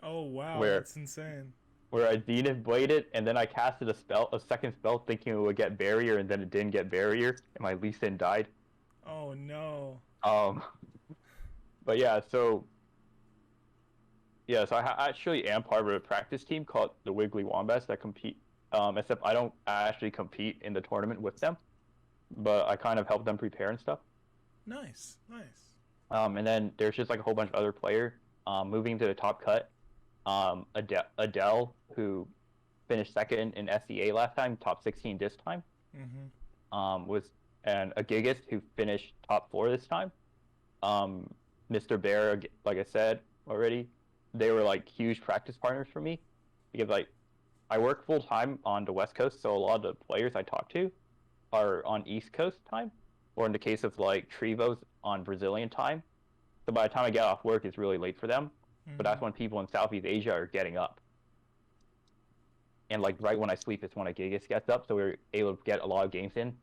Oh wow, where that's insane. where I Zenith bladed and then I casted a second spell thinking it would get barrier and then it didn't get barrier and my Lee Sin died. Oh no. But so I actually am part of a practice team called the Wiggly Wombats that compete. Except I don't actually compete in the tournament with them, but I kind of help them prepare and stuff. Nice, nice. And then there's just like a whole bunch of other players. Moving to the top cut, Adele, who finished second in SEA last time, top 16 this time. Was and a Gigas who finished top 4 this time. Mr. Bear, like I said already, they were like huge practice partners for me because like I work full time on the West Coast, so a lot of the players I talk to are on East Coast time, or in the case of like Trevo's on Brazilian time. So by the time I get off work, it's really late for them. But that's when people in Southeast Asia are getting up. And like right when I sleep, it's when a Gigas gets up, so we're able to get a lot of games in,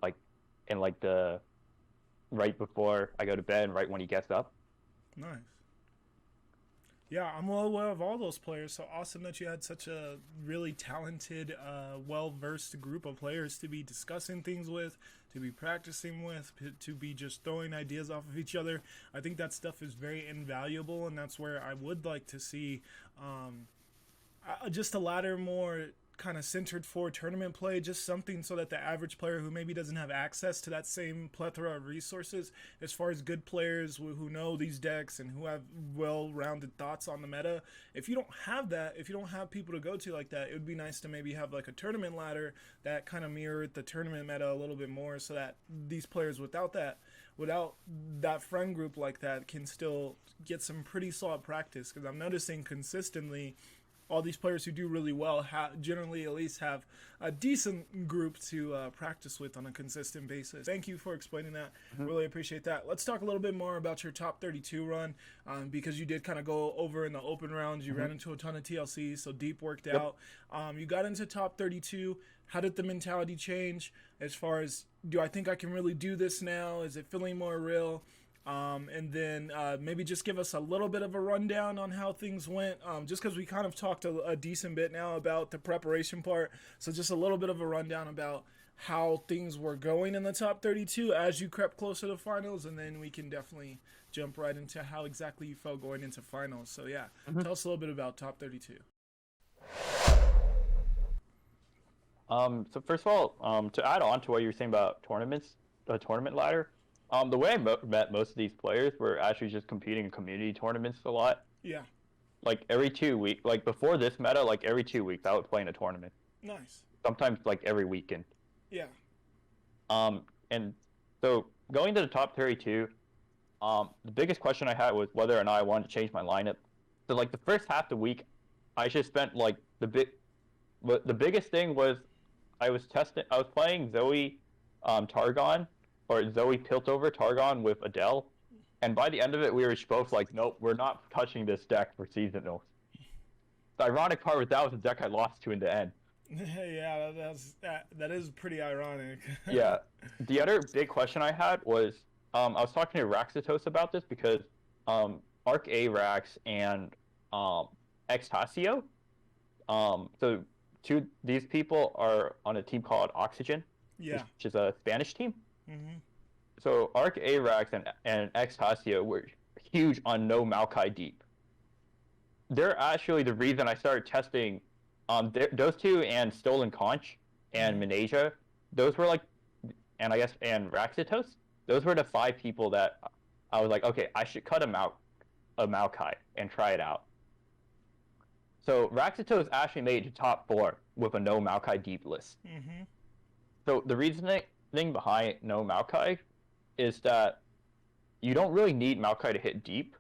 like in like the right before I go to bed, and right when he gets up. Nice. Yeah, I'm well aware of all those players. So awesome that you had such a really talented, well-versed group of players to be discussing things with, to be practicing with, to be just throwing ideas off of each other. I think that stuff is very invaluable, and that's where I would like to see just a ladder more kind of centered for tournament play, just something so that the average player who maybe doesn't have access to that same plethora of resources, as far as good players who know these decks and who have well-rounded thoughts on the meta, if you don't have that, if you don't have people to go to like that, it would be nice to maybe have like a tournament ladder that kind of mirrored the tournament meta a little bit more, so that these players without that friend group like that can still get some pretty solid practice, because I'm noticing consistently all these players who do really well generally at least have a decent group to practice with on a consistent basis. Thank you for explaining that. Really appreciate that. Let's talk a little bit more about your top 32 run, because you did kind of go over in the open rounds. You ran into a ton of TLC, so deep worked out. You got into top 32. How did the mentality change as far as, do I think I can really do this now? Is it feeling more real? And then maybe just give us a little bit of a rundown on how things went, just because we kind of talked a decent bit now about the preparation part. So just a little bit of a rundown about how things were going in the top 32 as you crept closer to finals, and then we can definitely jump right into how exactly you felt going into finals. So yeah, tell us a little bit about top 32. So first of all, to add on to what you were saying about tournaments, the tournament ladder, the way I met most of these players were actually just competing in community tournaments a lot. Yeah. Like every 2 weeks, like before this meta, like every 2 weeks I would play in a tournament. Nice. Sometimes like every weekend. Yeah. And so going to the top 32, the biggest question I had was whether or not I wanted to change my lineup. So like the first half of the week, I just spent like the biggest thing was I was playing Zoe, Targon, or Zoe Piltover Targon with Adele, and by the end of it, we were both like, nope, we're not touching this deck for seasonals. The ironic part was that was the deck I lost to in the end. Yeah, that is pretty ironic. Yeah. The other big question I had was, I was talking to Raxitos about this because Arc Arax and Extasio, so these people are on a team called Oxygen, Yeah. which is a Spanish team. Mm-hmm. So Arc Arax and Extasio were huge on no Maokai Deep. They're actually the reason I started testing those two and Stolen Conch and Minasia. Those were like, and I guess, and Raxitos, those were the 5 people that I was like, okay, I should cut a Maokai and try it out. So Raxitos actually made it to top 4 with a no Maokai Deep list. Mm-hmm. So the reasoning behind no Maokai is that you don't really need Maokai to hit deep,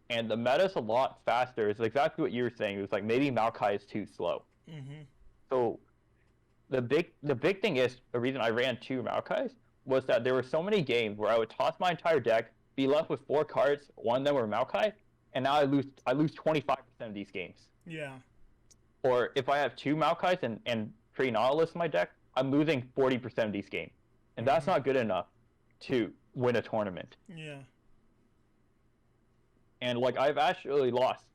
and the meta's a lot faster. It's exactly what you were saying. It was like maybe Maokai is too slow. Mm-hmm. So the big thing is the reason I ran 2 Maokais was that there were so many games where I would toss my entire deck, be left with 4 cards, one of them were Maokai, and now I lose 25% of these games. Yeah. Or if I have 2 Maokais and pre-Nautilus in my deck, I'm losing 40% of these games. And that's not good enough to win a tournament. Yeah. And like I've actually lost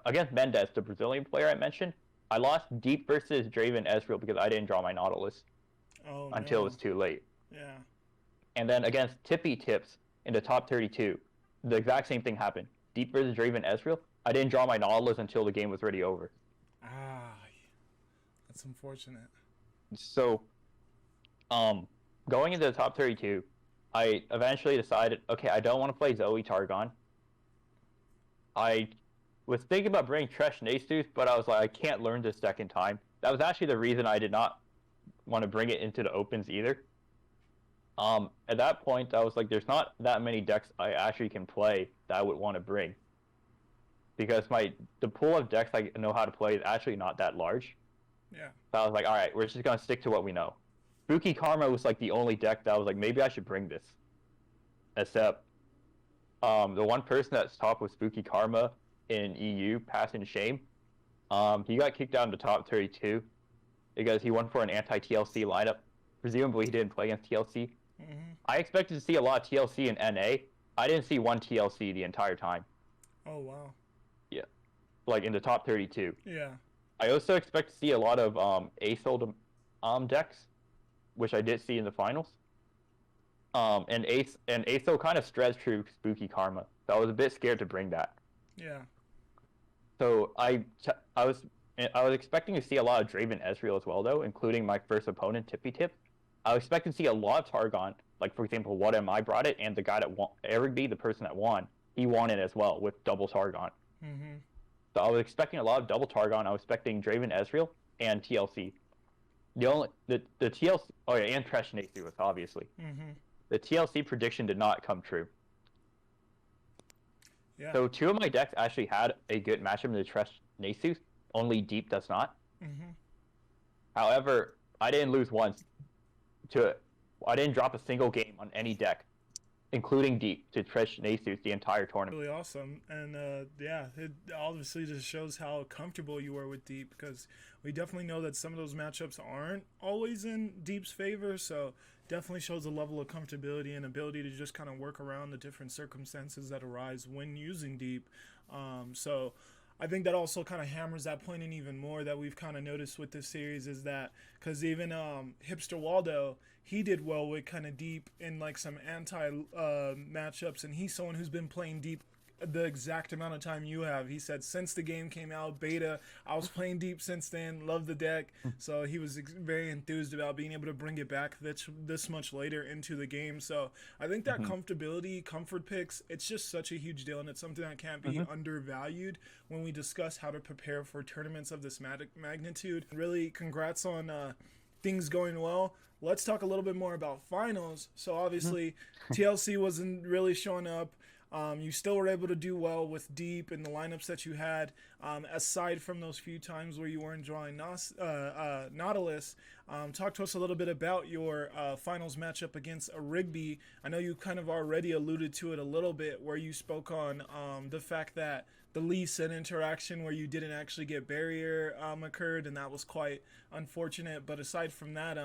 against Mendes, the Brazilian player I mentioned, I lost deep versus Draven Ezreal because I didn't draw my Nautilus until it was too late. Yeah. And then against Tippy Tips in the top 32, the exact same thing happened. Deep versus Draven Ezreal, I didn't draw my Nautilus until the game was already over. Ah, that's unfortunate. So, going into the top 32, I eventually decided, okay, I don't want to play Zoe Targon. I was thinking about bringing Tresh Nasus, but I was like, I can't learn this deck in time. That was actually the reason I did not want to bring it into the opens either. At that point, I was like, there's not that many decks I actually can play that I would want to bring. Because the pool of decks I know how to play is actually not that large. Yeah. So I was like, all right, we're just going to stick to what we know. Spooky Karma was like the only deck that I was like, maybe I should bring this. Except the one person that's top with Spooky Karma in EU, Passing Shame, he got kicked out in the top 32 because he went for an anti-TLC lineup. Presumably he didn't play against TLC. Mm-hmm. I expected to see a lot of TLC in NA. I didn't see one TLC the entire time. Oh, wow. Yeah. Like in the top 32. Yeah. I also expect to see a lot of ASOL decks, which I did see in the finals. And ASOL kind of stretched through Spooky Karma. So I was a bit scared to bring that. Yeah. So I was expecting to see a lot of Draven Ezreal as well, though, including my first opponent, Tippy Tip. I was expecting to see a lot of Targon. Like, for example, What Am I brought it, and the guy that won, Erigby, the person that won, he won it as well with double Targon. Mm-hmm. So I was expecting a lot of double Targon. I was expecting Draven Ezreal and TLC. The TLC, oh yeah, and Tresh Nasus, obviously. Mm-hmm. The TLC prediction did not come true. Yeah. So 2 of my decks actually had a good matchup in the Tresh Nasus. Only Deep does not. Mm-hmm. However, I didn't lose once. I didn't drop a single game on any deck, including Deep, to Tresh Nasus the entire tournament. Really awesome. And yeah, it obviously just shows how comfortable you were with Deep, because we definitely know that some of those matchups aren't always in Deep's favor. So definitely shows a level of comfortability and ability to just kind of work around the different circumstances that arise when using Deep. So I think that also kind of hammers that point in even more that we've kind of noticed with this series, is that because even Hipster Waldo, he did well with kind of Deep in like some anti matchups, and he's someone who's been playing Deep the exact amount of time you have. He said since the game came out, beta, I was playing Deep since then, loved the deck. So he was very enthused about being able to bring it back this much later into the game. So I think that comfortability, comfort picks, it's just such a huge deal, and it's something that can't be undervalued when we discuss how to prepare for tournaments of this magnitude. Really, congrats on things going well. Let's talk a little bit more about finals. So obviously, TLC wasn't really showing up. You still were able to do well with deep and the lineups that you had. Aside from those few times where you weren't drawing Nautilus, talk to us a little bit about your finals matchup against a Rigby. I know you kind of already alluded to it a little bit, where you spoke on the fact that the Lee Sin interaction where you didn't actually get barrier occurred, and that was quite unfortunate. But aside from that,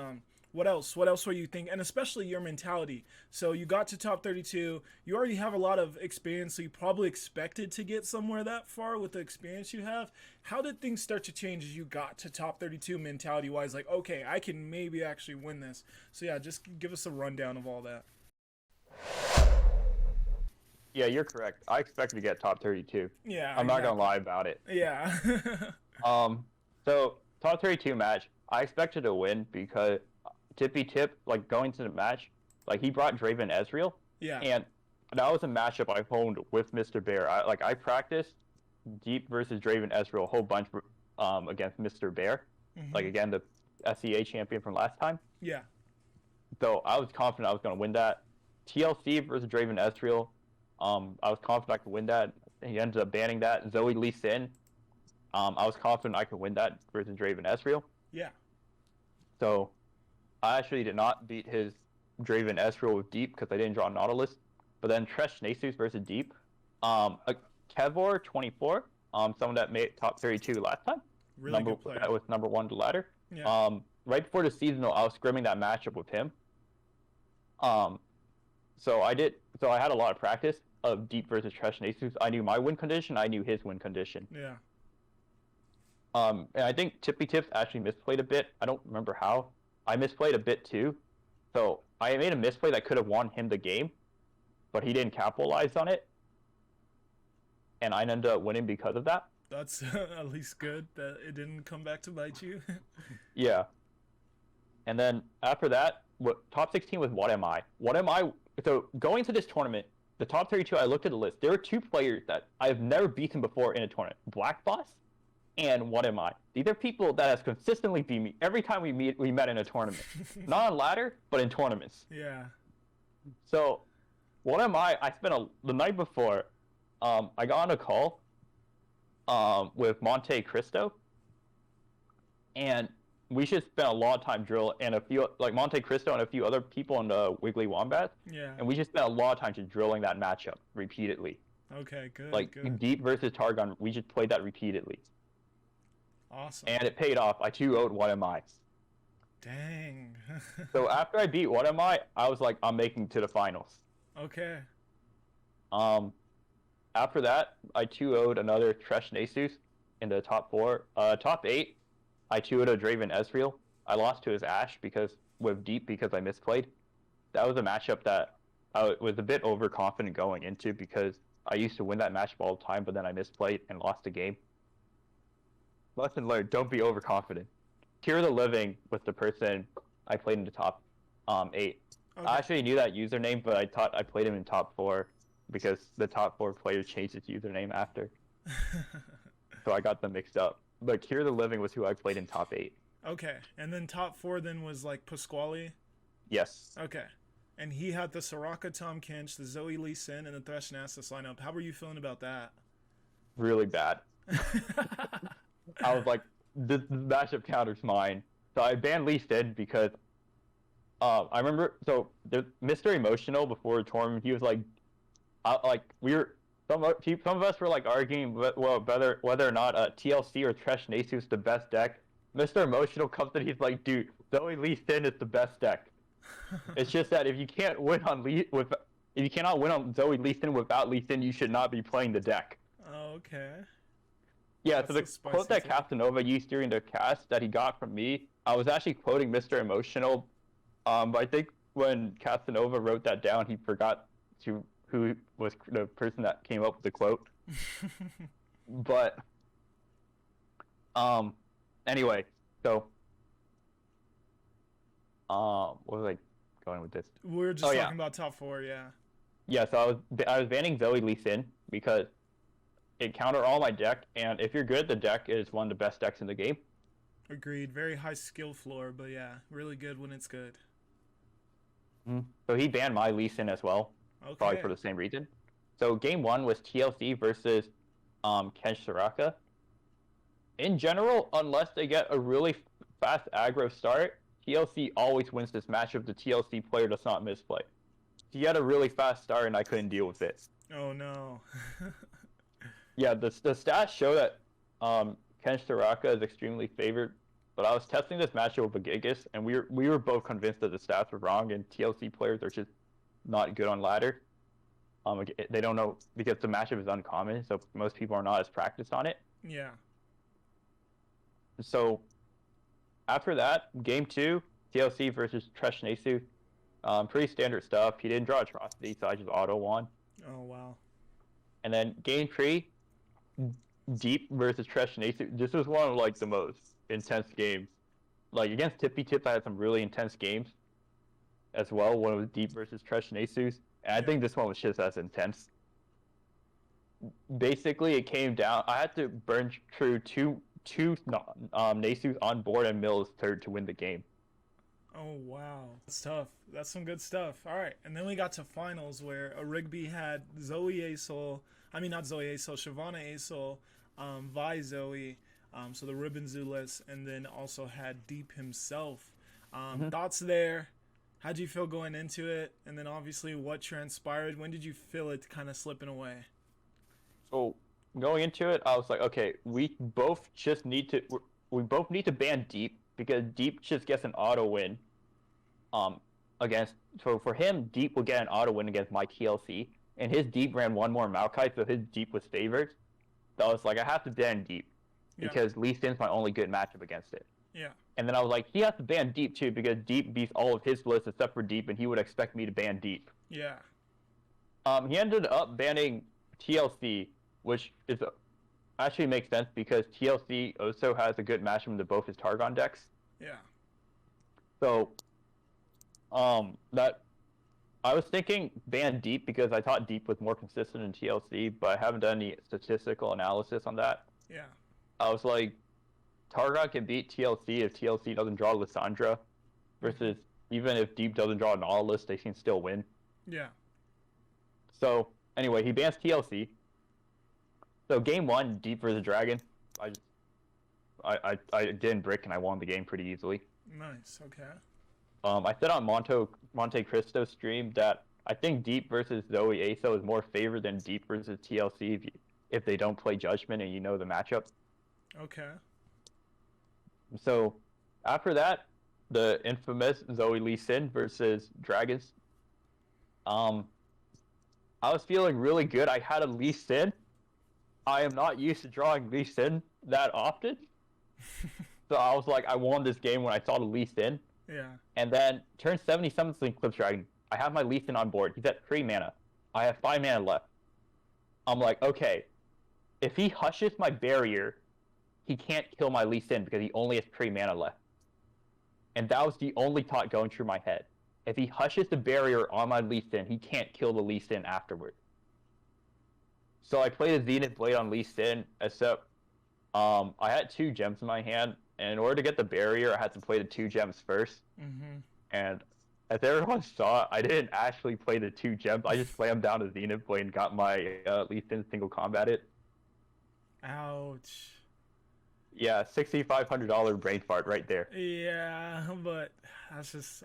what else? What else were you thinking? And especially your mentality. So you got to top 32. You already have a lot of experience, so you probably expected to get somewhere that far with the experience you have. How did things start to change as you got to top 32 mentality-wise? Like, okay, I can maybe actually win this. So yeah, just give us a rundown of all that. Yeah, you're correct. I expected to get top 32. Yeah, I'm not exactly. gonna lie about it. Yeah. So top 32 match, I expected to win because Tippy Tip, like going to the match, like he brought Draven Ezreal, Yeah. and that was a matchup I honed with Mr. Bear. I practiced Deep versus Draven Ezreal a whole bunch against Mr. Bear, like again the SEA champion from last time. Yeah. So I was confident I was gonna win that. TLC versus Draven Ezreal, I was confident I could win that. He ended up banning that. Zoe Lee Sin, I was confident I could win that versus Draven Ezreal. Yeah. So I actually did not beat his Draven Ezreal with Deep because I didn't draw Nautilus. But then Tresh Nasus versus Deep. Kevor 24, someone that made top 32 last time. Really good player. That was number 1 to ladder. Yeah. Right before the seasonal, I was scrimming that matchup with him. So I had a lot of practice of Deep versus Tresh Nasus. I knew my win condition. I knew his win condition. Yeah. And I think Tippy Tips actually misplayed a bit. I don't remember how. I misplayed a bit too. So I made a misplay that could have won him the game, but he didn't capitalize on it. And I ended up winning because of that. That's at least good that it didn't come back to bite you. Yeah. And then after that, top 16 was What Am I? What Am I? So going to this tournament, the top 32, I looked at the list. There are 2 players that I've never beaten before in a tournament. Black Boss and What Am I? These are people that has consistently beat me every time we met in a tournament. Not on ladder, but in tournaments. Yeah. So, What Am I? I spent the night before, I got on a call with Monte Cristo, and we should spend a lot of time drill, and a few, like Monte Cristo and a few other people on the Wiggly Wombat. Yeah. And we just spent a lot of time just drilling that matchup repeatedly. Okay, good. Like good. Deep versus Targon, we just played that repeatedly. Awesome. And it paid off. I 2-0'd What Am I? Dang. So after I beat What Am I was like, I'm making to the finals. Okay. After that, I 2-0'd another Tresh Nasus in the top 4. Top 8, I 2-0'd a Draven Ezreal. I lost to his Ashe with Deep because I misplayed. That was a matchup that I was a bit overconfident going into because I used to win that matchup all the time, but then I misplayed and lost the game. Lesson learned, don't be overconfident. Cure the Living was the person I played in the top 8. Okay. I actually knew that username, but I thought I played him in top 4 because the top 4 player changed his username after. So I got them mixed up. But Cure the Living was who I played in top 8. Okay. And then top 4 then was like Pasquale? Yes. Okay. And he had the Soraka Tom Kench, the Zoe Lee Sin, and the Thresh Nasus lineup. How were you feeling about that? Really bad. I was like, this matchup counters mine. So I banned Lee Sin because I remember, so Mr. Emotional before the tournament, he was like, some of us were like arguing whether or not TLC or Tresh Nasus the best deck. Mr. Emotional comes in, he's like, dude, Zoe Lee Sin is the best deck. It's just that if you can't win on if you cannot win on Zoe Lee Sin without Lee Sin, you should not be playing the deck. Oh, okay. Yeah, That's so the quote that Casanova used during the cast that he got from me, I was actually quoting Mr. Emotional. But I think when Casanova wrote that down, he forgot who was the person that came up with the quote. But anyway, so what was I going with this? We were just talking about top 4, yeah. Yeah, so I was banning Zoe Lee Sin because it countered all my deck, and if you're good, the deck is one of the best decks in the game. Agreed. Very high skill floor, but yeah, really good when it's good. Mm-hmm. So he banned my Lee Sin as well, Okay. probably for the same reason. So game 1 was TLC versus Ken Soraka. In general, unless they get a really fast aggro start, TLC always wins this match if the TLC player does not misplay. He had a really fast start and I couldn't deal with it. Oh no. Yeah, the stats show that Ken Soraka is extremely favored, but I was testing this matchup with Gigas, and we were both convinced that the stats were wrong, and TLC players are just not good on ladder. They don't know because the matchup is uncommon, so most people are not as practiced on it. Yeah. So after that, game 2, TLC versus Tresh Nesu. Pretty standard stuff. He didn't draw Atrocity, so I just auto won. Oh wow. And then game 3, Deep versus Tresh Nesu. This was one of like the most intense games. Like against Tippy Tip, I had some really intense games as well. One was Deep versus Tresh Nesu's, and I think this one was just as intense. Basically, it came down. I had to burn through two Nesu's on board and Mills third to win the game. Oh wow, that's tough. That's some good stuff. All right, and then we got to finals where Rigby had Zoe Asol. I mean, not Zoe Asol, Shyvana Asol, Vi Zoe, so the Ribbon Zulus, and then also had Deep himself. Thoughts there? How'd you feel going into it? And then obviously what transpired? When did you feel it kind of slipping away? So going into it, I was like, okay, we both need to ban Deep because Deep just gets an auto win. So for him, Deep will get an auto win against my TLC, and his Deep ran one more Maokai, so his Deep was favored. So I was like, I have to ban Deep because Lee Sin's my only good matchup against it. Yeah. And then I was like, he has to ban Deep too because Deep beats all of his lists except for Deep, and he would expect me to ban Deep. Yeah. He ended up banning TLC, which is actually makes sense because TLC also has a good matchup into both his Targon decks. Yeah. So, that I was thinking ban Deep because I thought Deep was more consistent in TLC, but I haven't done any statistical analysis on that. Yeah. I was like, Targon can beat TLC if TLC doesn't draw Lissandra, versus even if Deep doesn't draw Nautilus, they can still win. Yeah. So anyway, he bans TLC. So game 1, Deep versus Dragon. I didn't brick and I won the game pretty easily. Nice. Okay. I said on Monte Cristo stream that I think Deep versus Zoe Aso is more favored than Deep versus TLC if they don't play Judgment and you know the matchup. Okay. So after that, the infamous Zoe Lee Sin versus Dragons. I was feeling really good. I had a Lee Sin. I am not used to drawing Lee Sin that often. So I was like, I won this game when I saw the Lee Sin. Yeah. And then turn 77 Eclipse Dragon. I have my Lee Sin on board. He's at 3 mana. I have 5 mana left. I'm like, okay, if he hushes my barrier, he can't kill my Lee Sin because he only has 3 mana left. And that was the only thought going through my head. If he hushes the barrier on my Lee Sin, he can't kill the Lee Sin afterward. So I played a Zenith Blade on Lee Sin, except I had 2 gems in my hand, and in order to get the barrier, I had to play the 2 gems first. Mm-hmm. And as everyone saw, I didn't actually play the 2 gems. I just slammed down the Zenith Blade and got my Lee Sin single combated. Ouch. Yeah, $6,500 brain fart right there. Yeah, but that's just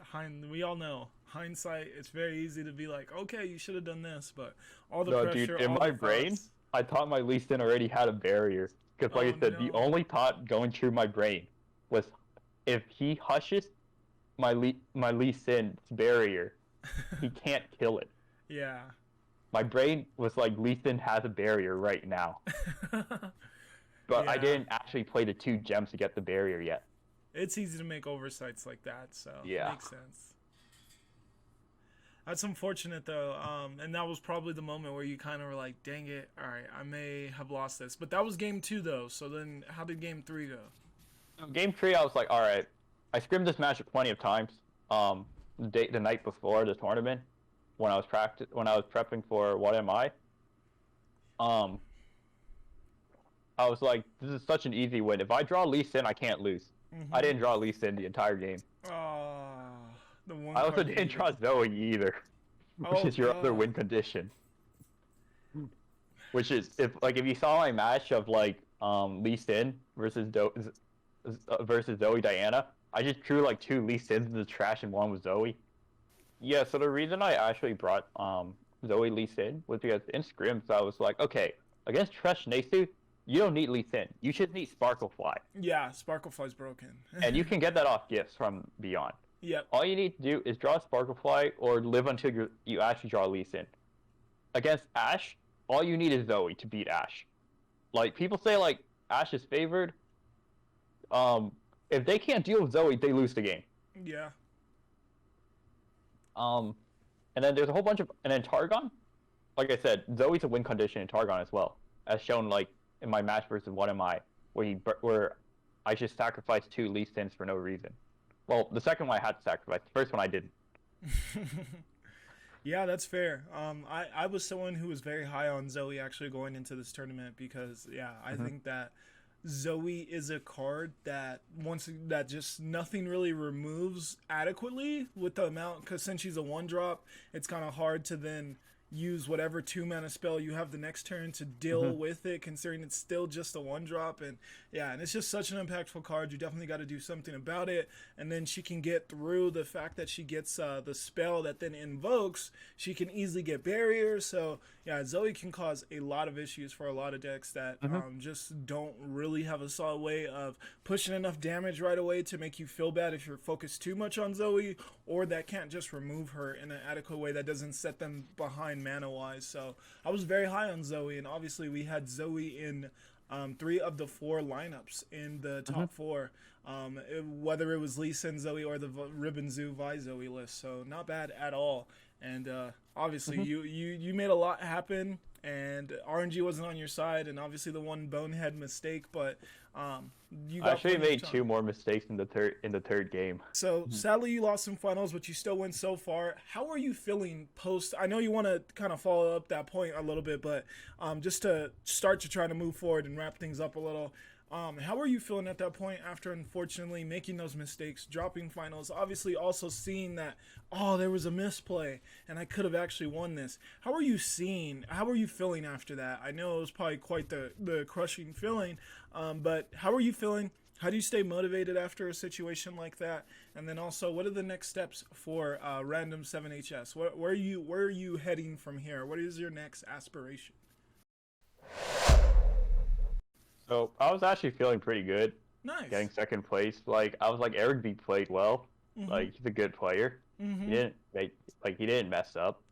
we all know hindsight. It's very easy to be like, okay, you should have done this, but all the pressure. Dude, in my brain, I thought my Lee Sin already had a barrier. Because, like I said, the only thought going through my brain was, if he hushes my Lee Sin's barrier, he can't kill it. Yeah. My brain was like, Lee Sin has a barrier right now. But I didn't actually play the 2 gems to get the barrier yet. It's easy to make oversights like that, so yeah. It makes sense. That's unfortunate, though, and that was probably the moment where you kind of were like, dang it, all right, I may have lost this. But that was game 2, though, so then how did game 3 go? So game 3, I was like, all right, I scrimmed this match plenty of times the night before the tournament when I was prepping for What Am I? I was like, this is such an easy win. If I draw Lee Sin, I can't lose. Mm-hmm. I didn't draw Lee Sin the entire game. The one I also didn't draw Zoe either, which is your other win condition. Which is if you saw my match of like Lee Sin versus Zoe Diana, I just drew like two Lee Sins in the trash and one was Zoe. Yeah, so the reason I actually brought Zoe Lee Sin was because in scrims I was like, okay, against Trash Nasu, you don't need Lee Sin. You just need Sparklefly. Yeah, Sparklefly's broken. And you can get that off gifts from Beyond. Yep. All you need to do is draw Sparklefly or live until you actually draw Lee Sin. Against Ash, all you need is Zoe to beat Ash. Like, people say, like, Ash is favored. If they can't deal with Zoe, they lose the game. Yeah. And then there's a whole bunch of... And then Targon, like I said, Zoe's a win condition in Targon as well. As shown, like, in my match versus 1MI, where I just sacrificed two Lee Sins for no reason. Well, the second one I had to sacrifice. The first one I didn't. Yeah, that's fair. I was someone who was very high on Zoe actually going into this tournament because, yeah, I think that Zoe is a card that just nothing really removes adequately with the amount, because since she's a 1-drop, it's kind of hard to then use whatever 2-mana spell you have the next turn to deal with it, considering it's still just a 1-drop. And yeah, and it's just such an impactful card. You definitely got to do something about it. And then she can get through the fact that she gets the spell that then invokes. She can easily get barriers. So yeah, Zoe can cause a lot of issues for a lot of decks that just don't really have a solid way of pushing enough damage right away to make you feel bad if you're focused too much on Zoe, or that can't just remove her in an adequate way that doesn't set them behind mana wise. So I was very high on Zoe, and obviously we had Zoe in 3 of the 4 lineups in the top 4, whether it was Lee Sin Zoe or the Ribbon Zoo Vi Zoe list. So not bad at all. And obviously you made a lot happen, and RNG wasn't on your side, and obviously the one bonehead mistake, but you got actually made 2 more mistakes in the third game. So sadly you lost some finals, but you still went so far. How are you feeling post? I know you want to kind of follow up that point a little bit, but just to start to try to move forward and wrap things up a little. How are you feeling at that point after unfortunately making those mistakes, dropping finals, obviously also seeing that, oh, there was a misplay and I could have actually won this? How are you feeling after that? I know it was probably quite the crushing feeling, but how are you feeling? How do you stay motivated after a situation like that? And then also, what are the next steps for Random7hs? Where are you heading from here? What is your next aspiration? So I was actually feeling pretty good. Nice. Getting second place. Like, I was like, Eric B played well. Like, he's a good player. He didn't mess up.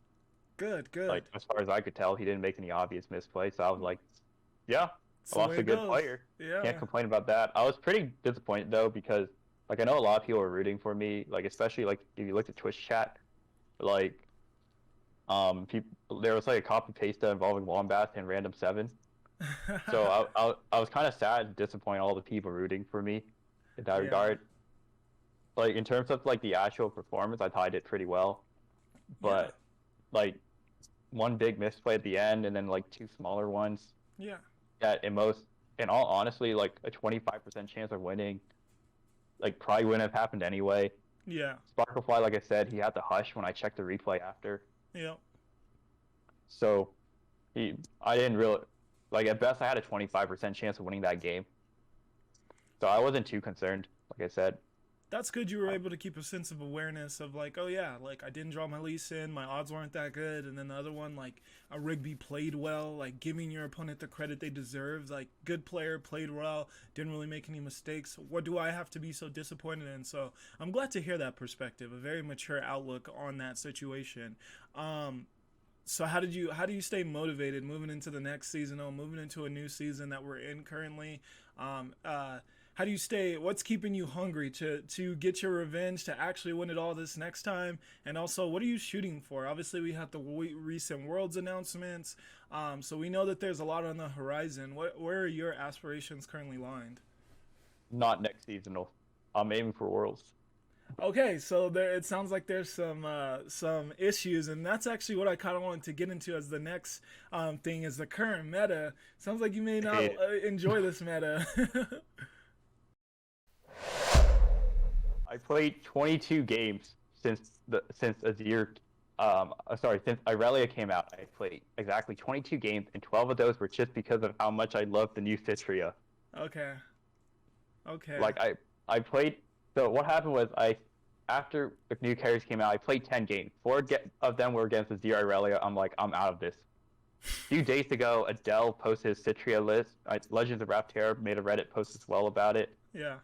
Good. Like, as far as I could tell, he didn't make any obvious misplays. So I was like, yeah, I lost a good player. Yeah. Can't complain about that. I was pretty disappointed though, because like I know a lot of people are rooting for me. Like, especially like if you looked at Twitch chat, like there was like a copy paste involving Wombat and Random7. So I was kind of sad and disappointed all the people rooting for me in that regard. Like, in terms of like the actual performance, I thought I did pretty well, but like one big misplay at the end and then like 2 smaller ones. Yeah. That in all honesty, like a 25% chance of winning, like probably wouldn't have happened anyway. Yeah. Sparklefly, like I said, he had to hush when I checked the replay after. Yeah. So I didn't really. Like, at best, I had a 25% chance of winning that game. So I wasn't too concerned, like I said. That's good you were able to keep a sense of awareness of, like, oh, yeah, like, I didn't draw my Lee Sin, my odds weren't that good, and then the other one, like, a Rigby played well, like, giving your opponent the credit they deserve, like, good player, played well, didn't really make any mistakes. What do I have to be so disappointed in? So I'm glad to hear that perspective, a very mature outlook on that situation. So how do you stay motivated moving into the next season, moving into a new season that we're in currently? How do you stay, what's keeping you hungry to get your revenge, to actually win it all this next time? And also, what are you shooting for? Obviously, we had the recent Worlds announcements, so we know that there's a lot on the horizon. Where are your aspirations currently lined? Not next seasonal. I'm aiming for Worlds. Okay, so it sounds like there's some issues, and that's actually what I kind of wanted to get into as the next thing, is the current meta. Sounds like you may not enjoy this meta. I played 22 games since Azir since Irelia came out, I played exactly 22 games, and 12 of those were just because of how much I love the new Citria. Okay. Okay. Like I played. So what happened was after the new carries came out, I played 10 games. Of them were against the Zero Irelia. I'm like, I'm out of this. A few days ago, Adele posted his Citria list. Legends of Runeterra made a Reddit post as well about it. Yeah.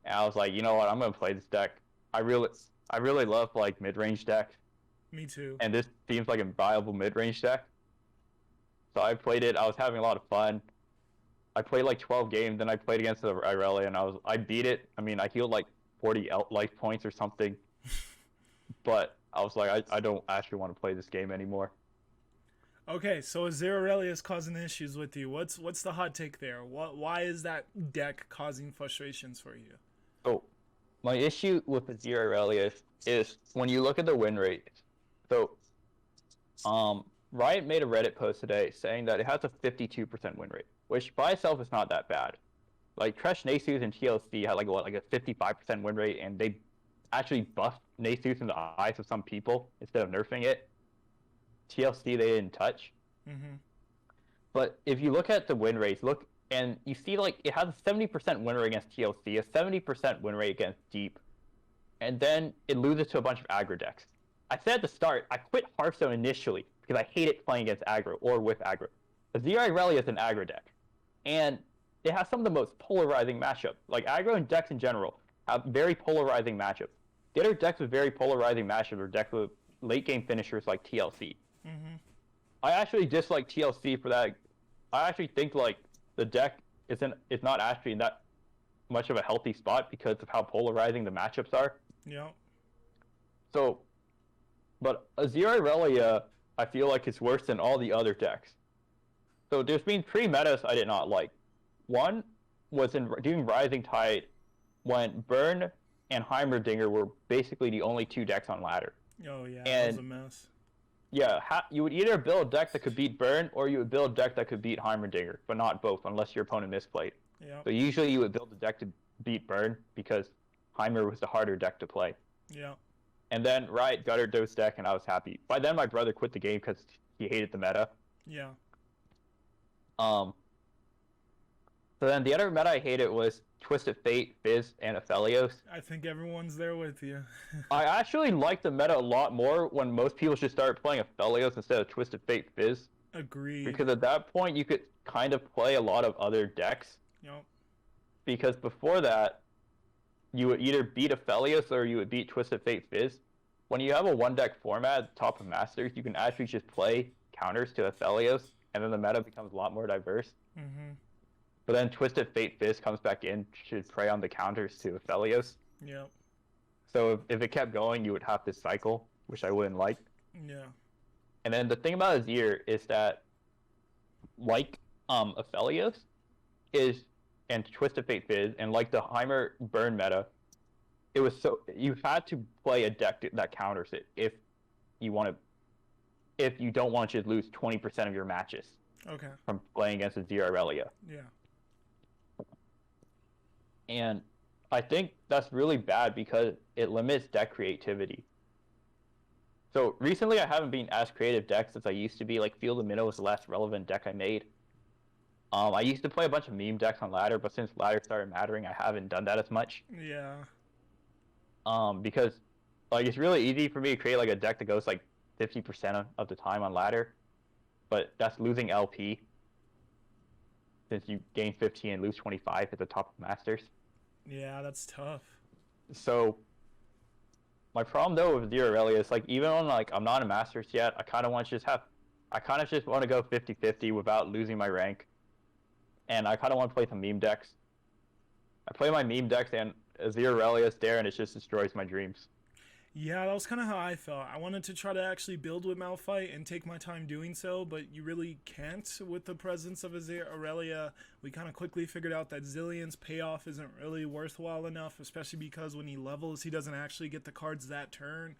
And I was like, you know what? I'm gonna play this deck. I really love like mid-range decks, Me too. and this seems like a viable mid-range deck. So I played it. I was having a lot of fun. I played like 12 games, then I played against the Irelia, and I beat it. I mean, I healed like 40 life points or something, but I was like, I don't actually want to play this game anymore. Okay, so Zerarelia is causing issues with you. What's the hot take there? Why is that deck causing frustrations for you? So my issue with the Zero Irelia is when you look at the win rate. So Riot made a Reddit post today saying that it has a 52% win rate, which by itself is not that bad. Like Tresh Nasus and TLC had like a 55% win rate, and they actually buffed Nasus in the eyes of some people instead of nerfing it. TLC they didn't touch. Mm-hmm. But if you look at the win rates, and you see like it has a 70% win rate against TLC, a 70% win rate against Deep, and then it loses to a bunch of aggro decks. I said at the start, I quit Hearthstone initially because I hated playing against aggro or with aggro. Azir Irelia is an aggro deck, and it has some of the most polarizing matchups. Like aggro and decks in general have very polarizing matchups. The other decks with very polarizing matchups are decks with late game finishers like TLC. Mm-hmm. I actually dislike TLC for that. I actually think like the deck is not actually in that much of a healthy spot because of how polarizing the matchups are. Yeah. So, but Azir Irelia, I feel like it's worse than all the other decks. So there's been 3 metas I did not like. One was in doing Rising Tide when Burn and Heimerdinger were basically the only 2 decks on ladder. Oh yeah, that was a mess. Yeah, you would either build a deck that could beat Burn, or you would build a deck that could beat Heimerdinger, but not both, unless your opponent misplayed. Yeah. So usually you would build a deck to beat Burn, because Heimer was the harder deck to play. Yeah. And then Riot gutted those deck, and I was happy. By then my brother quit the game because he hated the meta. Yeah. So then the other meta I hated was Twisted Fate, Fizz, and Aphelios. I think everyone's there with you. I actually like the meta a lot more when most people should start playing Aphelios instead of Twisted Fate, Fizz. Agreed. Because at that point you could kind of play a lot of other decks. Yep. Because before that, you would either beat Aphelios or you would beat Twisted Fate, Fizz. When you have a one-deck format at the top of Masters, you can actually just play counters to Aphelios, and then the meta becomes a lot more diverse. Mm-hmm. But then Twisted Fate Fizz comes back in, should prey on the counters to Aphelios. Yep. So if it kept going, you would have this cycle, which I wouldn't like. Yeah. And then the thing about Azir is that, like Aphelios, and Twisted Fate Fizz, and like the Heimer Burn meta, you had to play a deck that counters it if you don't want to just lose 20% of your matches. Okay. From playing against Azir Irelia. Yeah. And I think that's really bad because it limits deck creativity. So recently I haven't been as creative decks as I used to be. Like Field of Minnow was the last relevant deck I made. I used to play a bunch of meme decks on ladder, but since ladder started mattering, I haven't done that as much. Yeah. Because like it's really easy for me to create like a deck that goes like 50% of the time on ladder, but that's losing LP since you gain 15 and lose 25 at the top of Masters. Yeah, that's tough. So my problem though with Azir Irelia is like even when like I'm not a Masters yet, I kind of want to go 50-50 without losing my rank. And I kind of want to play some meme decks. I play my meme decks and Azir Irelia is there and it just destroys my dreams. Yeah, that was kind of how I felt. I wanted to try to actually build with Malphite and take my time doing so, but you really can't with the presence of Azir Irelia. We kind of quickly figured out that Zillion's payoff isn't really worthwhile enough, especially because when he levels, he doesn't actually get the cards that turn.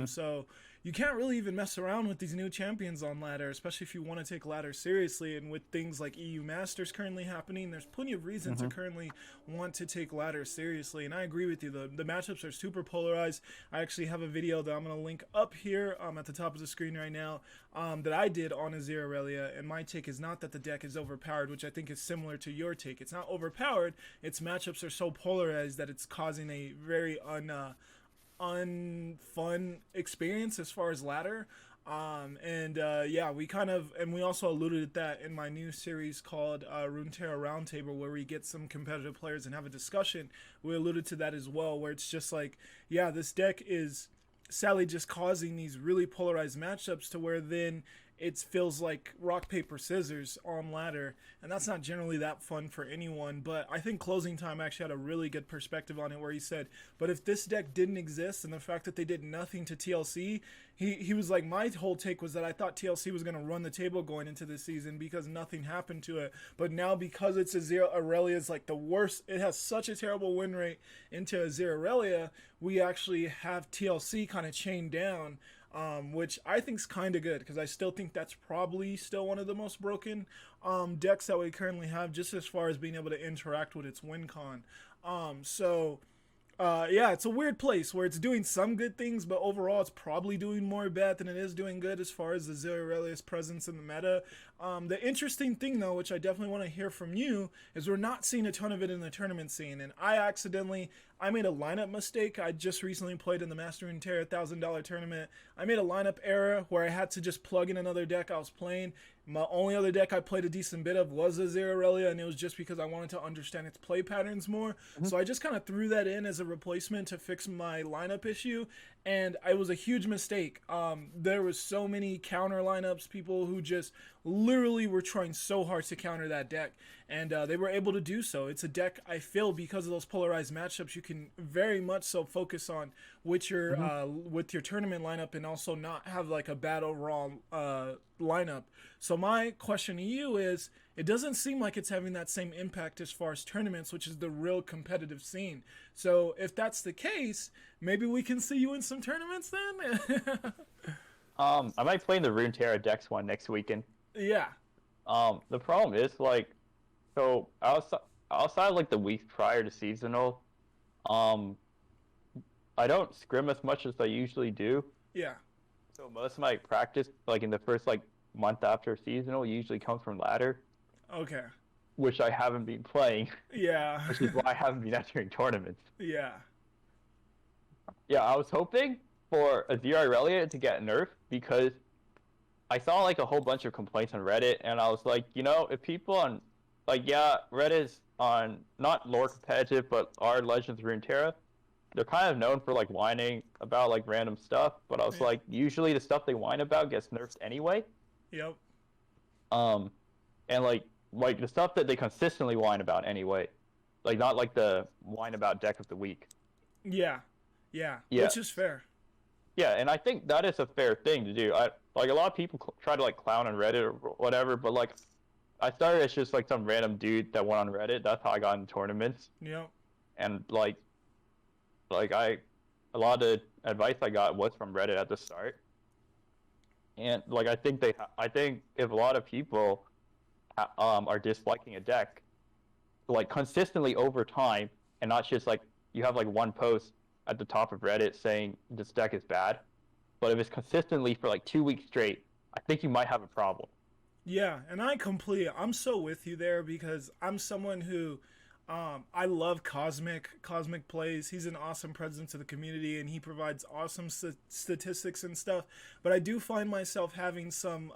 So you can't really even mess around with these new champions on ladder, especially if you want to take ladder seriously. And with things like EU Masters currently happening, there's plenty of reason to currently want to take ladder seriously. And I agree with you, the matchups are super polarized. I actually have a video that I'm going to link up here at the top of the screen right now that I did on Azir Aurelia, and my take is not that the deck is overpowered, which I think is similar to your take. It's not overpowered, its matchups are so polarized that it's causing a very unfun experience as far as ladder. Yeah, we also alluded to that in my new series called Runeterra Roundtable, where we get some competitive players and have a discussion. We alluded to that as well, where it's just like, yeah, this deck is sadly just causing these really polarized matchups to where then it feels like rock, paper, scissors on ladder, and that's not generally that fun for anyone. But I think Closing Time actually had a really good perspective on it, where he said, but if this deck didn't exist and the fact that they did nothing to TLC, he was like, my whole take was that I thought TLC was going to run the table going into this season because nothing happened to it. But now because it's Azir Aurelia is like the worst, it has such a terrible win rate into Azir Aurelia, we actually have TLC kind of chained down, which I think is kind of good, because I still think that's probably still one of the most broken decks that we currently have, just as far as being able to interact with its win con. Yeah, it's a weird place where it's doing some good things, but overall it's probably doing more bad than it is doing good as far as the Azir Aurelia's presence in the meta. The interesting thing, though, which I definitely want to hear from you, is we're not seeing a ton of it in the tournament scene. And I made a lineup mistake. I just recently played in the Master Runeterra $1,000 tournament. I made a lineup error where I had to just plug in another deck I was playing. My only other deck I played a decent bit of was Azir Aurelia, and it was just because I wanted to understand its play patterns more. So I just kind of threw that in as a replacement to fix my lineup issue, and it was a huge mistake. There was so many counter lineups, people who just literally were trying so hard to counter that deck, and they were able to do so. It's a deck, I feel, because of those polarized matchups, you can very much so focus on with your tournament lineup and also not have like a bad overall lineup. So my question to you is, it doesn't seem like it's having that same impact as far as tournaments, which is the real competitive scene. So if that's the case, maybe we can see you in some tournaments then? I might play in the Runeterra Dex one next weekend. Yeah. The problem is, like, so outside like the week prior to seasonal, I don't scrim as much as I usually do. Yeah. So most of my practice, like in the first like month after seasonal, usually comes from ladder. Okay. Which I haven't been playing. Yeah. Which is why I haven't been entering tournaments. Yeah. Yeah, I was hoping for Azir Aurelia to get nerfed, because I saw like a whole bunch of complaints on Reddit, and I was like, you know, if people on, like, yeah, Reddit's on not lore competitive, but our Legends Runeterra, they're kind of known for like whining about like random stuff, but I was like, usually the stuff they whine about gets nerfed anyway. Yep. And like the stuff that they consistently whine about anyway, like not like the whine about deck of the week. Yeah. Which is fair. Yeah, and I think that is a fair thing to do. Like a lot of people try to like clown on Reddit or whatever, but like I started as just like some random dude that went on Reddit. That's how I got into tournaments. Yep. And like a lot of the advice I got was from Reddit at the start. And like I think if a lot of people are disliking a deck, like consistently over time, and not just like you have like one post at the top of Reddit saying this deck is bad, but if it's consistently for like 2 weeks straight, I think you might have a problem. Yeah, and I'm so with you there, because I'm someone who, I love Cosmic plays. He's an awesome presence to the community, and he provides awesome statistics and stuff. But I do find myself having some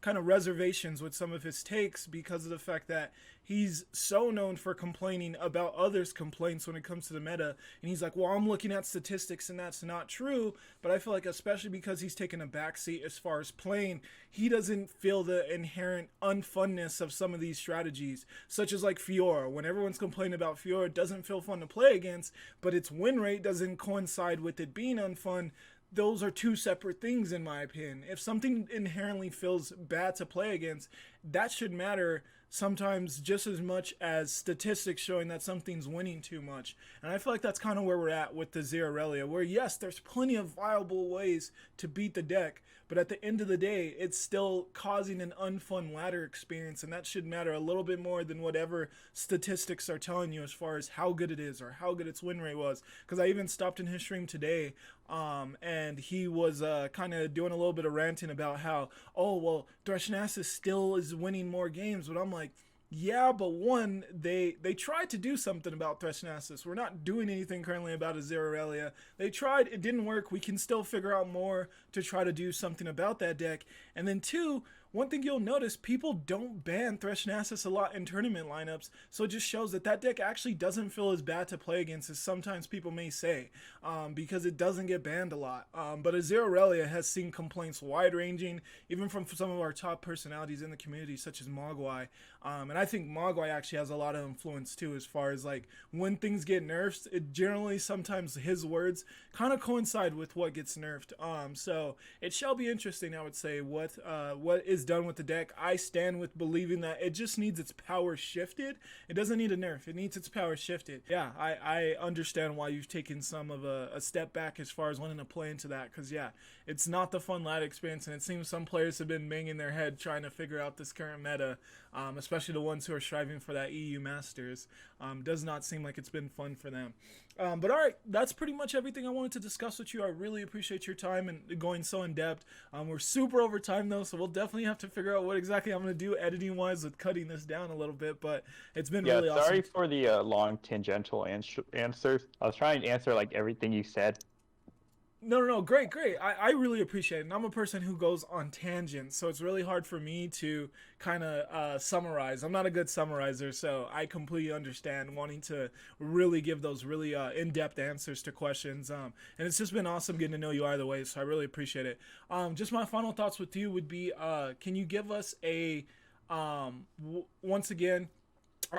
kind of reservations with some of his takes, because of the fact that he's so known for complaining about others' complaints when it comes to the meta. And he's like, well, I'm looking at statistics and that's not true. But I feel like, especially because he's taken a backseat as far as playing, he doesn't feel the inherent unfunness of some of these strategies, such as like Fiora. When everyone's complaining about Fiora, it doesn't feel fun to play against, but its win rate doesn't coincide with it being unfun. Those are two separate things, in my opinion. If something inherently feels bad to play against, that should matter sometimes just as much as statistics showing that something's winning too much. And I feel like that's kind of where we're at with the Zerarelia, where yes, there's plenty of viable ways to beat the deck, but at the end of the day, it's still causing an unfun ladder experience, and that should matter a little bit more than whatever statistics are telling you as far as how good it is or how good its win rate was. Because I even stopped in his stream today, and he was kind of doing a little bit of ranting about how, oh, well, Threshnasis still is winning more games, but I'm like, yeah, but one, they tried to do something about Threshnasis. We're not doing anything currently about a Zerarelia. They tried, it didn't work. We can still figure out more to try to do something about that deck. And then two, one thing you'll notice, people don't ban Threshnasis a lot in tournament lineups, so it just shows that that deck actually doesn't feel as bad to play against as sometimes people may say, because it doesn't get banned a lot. But a Zerarelia has seen complaints wide-ranging, even from some of our top personalities in the community, such as Mogwai. And I think Mogwai actually has a lot of influence too, as far as like when things get nerfed, it generally sometimes his words kind of coincide with what gets nerfed. So it shall be interesting, I would say, what is done with the deck. I stand with believing that it just needs its power shifted. It doesn't need a nerf. It needs its power shifted. Yeah, I understand why you've taken some of a step back as far as wanting to play into that, because yeah, it's not the fun ladder experience, and it seems some players have been banging their head trying to figure out this current meta, especially the ones who are striving for that EU Masters. Does not seem like it's been fun for them. But all right, that's pretty much everything I wanted to discuss with you. I really appreciate your time and going so in depth. We're super over time though, so we'll definitely have to figure out what exactly I'm going to do editing wise with cutting this down a little bit, but it's been really awesome. Sorry for the long tangential answers. I was trying to answer like everything you said. No, great. I really appreciate it. And I'm a person who goes on tangents, so it's really hard for me to kind of summarize. I'm not a good summarizer, so I completely understand wanting to really give those really in-depth answers to questions. And it's just been awesome getting to know you either way, so I really appreciate it. Just my final thoughts with you would be, can you give us a, once again,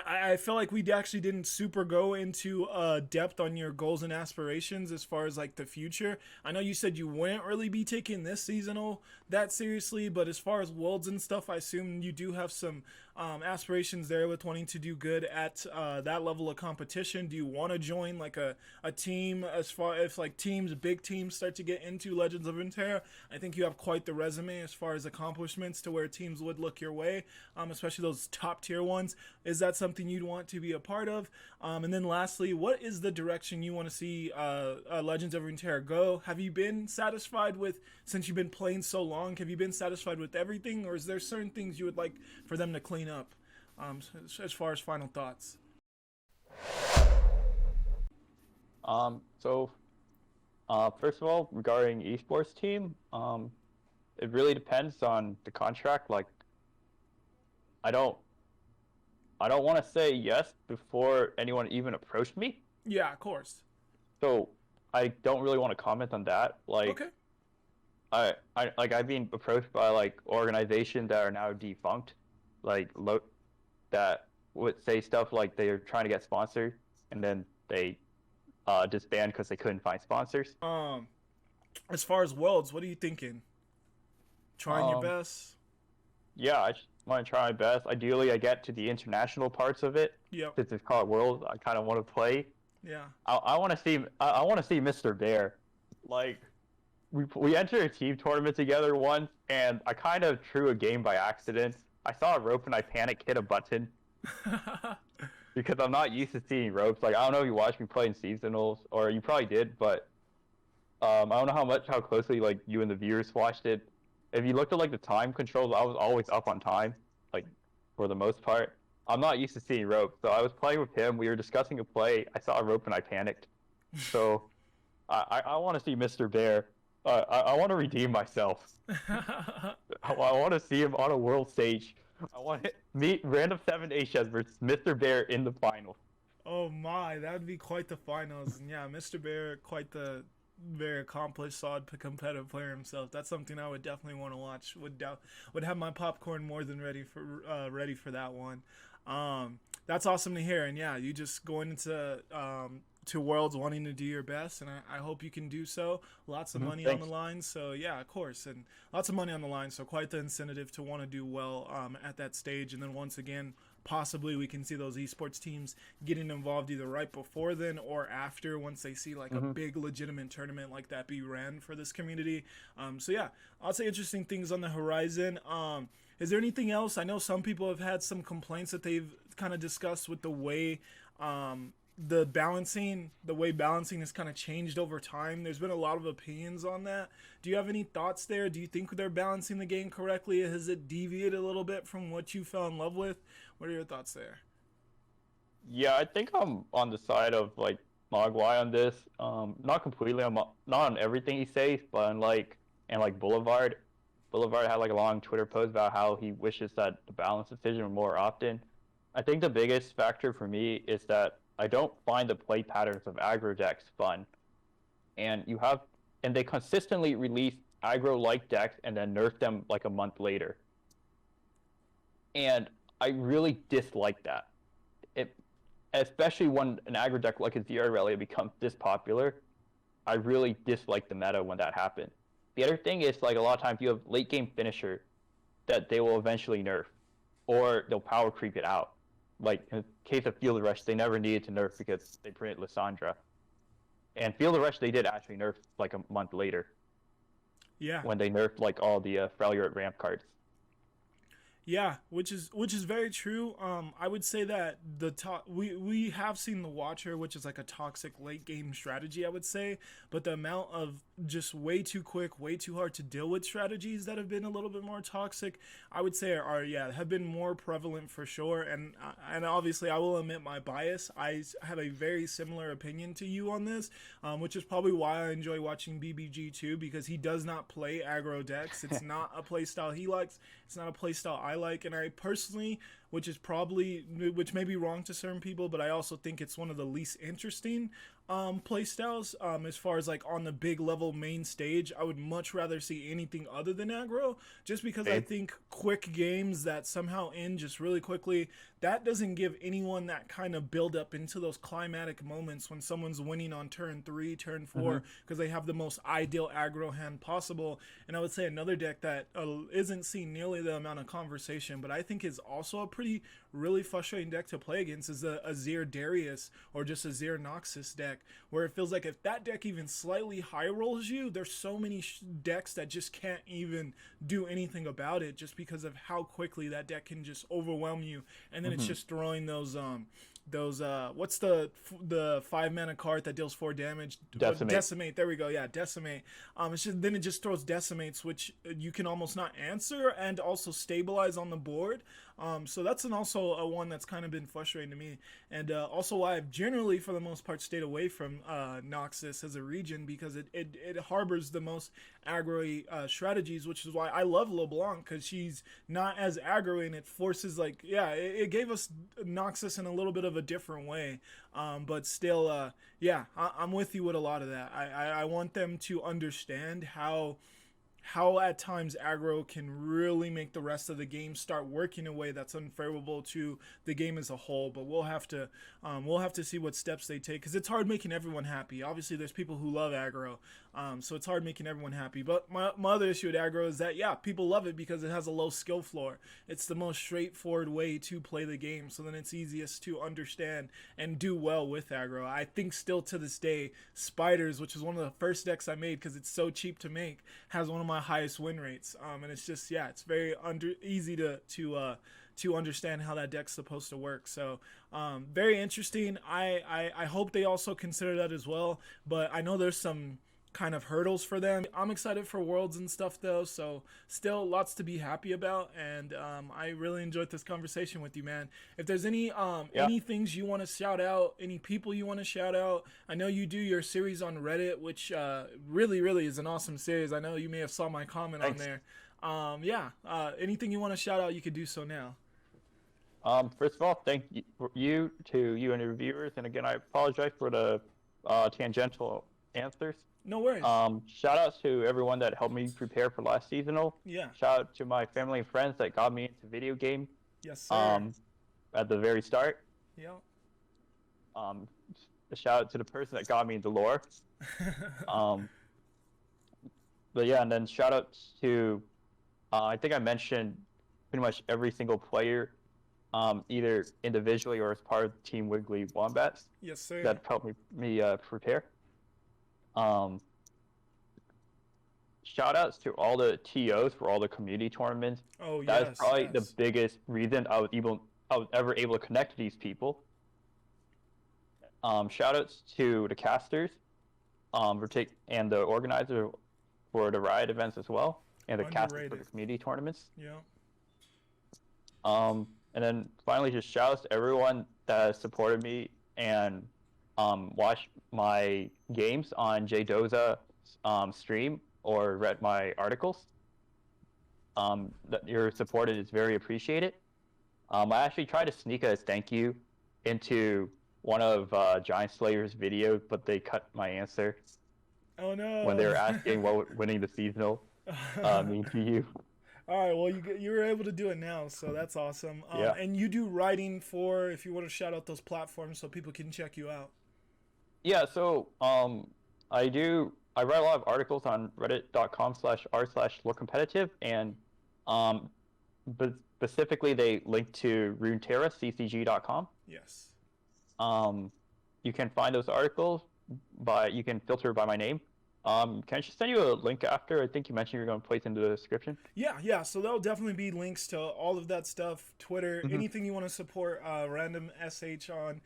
I feel like we actually didn't super go into depth on your goals and aspirations as far as like the future. I know you said you wouldn't really be taking this seasonal that seriously, but as far as worlds and stuff, I assume you do have some aspirations there with wanting to do good at that level of competition. Do you want to join like a team, as far if like big teams start to get into Legends of Runeterra? I think you have quite the resume as far as accomplishments to where teams would look your way, especially those top tier ones. Is that something you'd want to be a part of? And then lastly, what is the direction you want to see Legends of Runeterra go? Have you been satisfied with, since you've been playing so long, have you been satisfied with everything, or is there certain things you would like for them to clean up, as far as final thoughts? First of all, regarding esports team, it really depends on the contract. Like, I don't want to say yes before anyone even approached me. Yeah, of course. So I don't really want to comment on that. Like, okay. I've been approached by like organizations that are now defunct, like that would say stuff like they're trying to get sponsored, and then they disband because they couldn't find sponsors. As far as worlds, what are you thinking? Trying your best? Yeah, I just want to try my best. Ideally, I get to the international parts of it. Yep. Since it's called Worlds, I kind of want to play. Yeah. I want to see. I want to see Mr. Bear. Like, we entered a team tournament together once, and I kind of threw a game by accident. I saw a rope and I panicked, hit a button. Because I'm not used to seeing ropes. Like, I don't know if you watched me play in seasonals, or you probably did, but I don't know how closely like you and the viewers watched it. If you looked at like the time controls, I was always up on time, like for the most part. I'm not used to seeing ropes, so I was playing with him. We were discussing a play. I saw a rope and I panicked. So I want to see Mr. Bear. I want to redeem myself. I want to see him on a world stage. I want to meet Random7hs versus Mr. Bear in the finals. Oh my, that would be quite the finals. And yeah, Mr. Bear, quite the very accomplished, solid competitive player himself. That's something I would definitely want to watch. Would have my popcorn more than ready for that one. That's awesome to hear. And yeah, you just going into to Worlds wanting to do your best, and I hope you can do so. Lots of money on the Thanks. line, so yeah, of course, and lots of money on the line, so quite the incentive to want to do well at that stage. And then once again, possibly we can see those esports teams getting involved either right before then or after, once they see like a big legitimate tournament like that be ran for this community. So yeah, I'll say interesting things on the horizon. Is there anything else? I know some people have had some complaints that they've kind of discussed with the way the way balancing has kind of changed over time. There's been a lot of opinions on that. Do you have any thoughts there? Do you think they're balancing the game correctly? Has it deviated a little bit from what you fell in love with? What are your thoughts there? Yeah, I think I'm on the side of like Mogwai on this. Not completely. Not on everything he says, but like Boulevard. Boulevard had like a long Twitter post about how he wishes that the balance decision were more often. I think the biggest factor for me is that I don't find the play patterns of aggro decks fun, and they consistently release aggro like decks and then nerf them like a month later, and I really dislike that. It, especially when an aggro deck like a Zero Rally becomes this popular, I really dislike the meta when that happens. The other thing is like a lot of times you have late game finisher that they will eventually nerf, or they'll power creep it out. Like in the case of Field Rush, they never needed to nerf because they printed Lissandra. And Field Rush, they did actually nerf like a month later Yeah. when they nerfed like all the failure at ramp cards. Yeah, which is very true. I would say that we have seen the Watcher, which is like a toxic late game strategy, I would say, but the amount of just way too quick, way too hard to deal with strategies that have been a little bit more toxic, I would say have been more prevalent for sure. And obviously, I will admit my bias. I have a very similar opinion to you on this, which is probably why I enjoy watching BBG too, because he does not play aggro decks. It's not a play style he likes. It's not a play style I like, and I personally, which may be wrong to certain people, but I also think it's one of the least interesting play styles as far as like on the big level main stage. I would much rather see anything other than aggro, just because I think quick games that somehow end just really quickly, that doesn't give anyone that kind of build up into those climatic moments when someone's winning on turn 3, turn 4, because they have the most ideal aggro hand possible. And I would say another deck that isn't seeing nearly the amount of conversation, but I think is also a really frustrating deck to play against, is a Azir Darius or just a Azir Noxus deck, where it feels like if that deck even slightly high rolls you, there's so many decks that just can't even do anything about it, just because of how quickly that deck can just overwhelm you. And then it's just throwing those what's the 5-mana card that deals 4 damage? Decimate. There we go. Yeah, Decimate. Then it just throws Decimates, which you can almost not answer and also stabilize on the board. So that's also a one that's kind of been frustrating to me, and also why I've generally, for the most part, stayed away from Noxus as a region, because it harbors the most aggro strategies, which is why I love LeBlanc, because she's not as aggro, and it forces it gave us Noxus in a little bit of a different way, but still, I'm with you with a lot of that. I want them to understand how at times aggro can really make the rest of the game start working in a way that's unfavorable to the game as a whole. But we'll have to see what steps they take, because it's hard making everyone happy. Obviously, there's people who love aggro, so it's hard making everyone happy. But my other issue with aggro is that people love it because it has a low skill floor. It's the most straightforward way to play the game, so then it's easiest to understand and do well with aggro. I think still to this day, Spiders, which is one of the first decks I made because it's so cheap to make, has one of my highest win rates, and it's just it's very easy to understand how that deck's supposed to work. So very interesting. I hope they also consider that as well, but I know there's some kind of hurdles for them. I'm excited for Worlds and stuff though, so still lots to be happy about, and I really enjoyed this conversation with you, man. If there's any things you want to shout out, any people you want to shout out, I know you do your series on Reddit, which really is an awesome series. I know you may have saw my comment on there. Anything you want to shout out, you could do so now. First of all, thank you and your reviewers, and again, I apologize for the tangential answers. No worries. Shout out to everyone that helped me prepare for last seasonal. Yeah. Shout out to my family and friends that got me into video game. Yes, sir. At the very start. Yeah. a shout out to the person that got me into lore. But yeah, and then shout out to I think I mentioned pretty much every single player, either individually or as part of Team Wiggly Wombats. Yes, sir. That helped me prepare. Shout outs to all the TOs for all the community tournaments. Oh, That yes. is probably yes. the biggest reason I was ever able to connect to these people. Shout outs to the casters, and the organizer for the Riot events as well, and the casters for the community tournaments. Yeah. And then finally, just shout outs to everyone that has supported me and watched my games on JDoza stream or read my articles. That your support is very appreciated. I actually tried to sneak a thank you into one of Giant Slayer's videos, but they cut my answer. Oh no! When they were asking what would winning the seasonal mean to you. All right, well, you were able to do it now, so that's awesome. Yeah. And you do writing for, if you want to shout out those platforms so people can check you out. Yeah, so I write a lot of articles on reddit.com/r/lorecompetitive, and but specifically they link to Runeterra, ccg.com. Yes. You can find those articles you can filter by my name. Can I just send you a link after? I think you mentioned you're going to place into the description. Yeah. So there'll definitely be links to all of that stuff, Twitter, anything you want to support Random7hs on.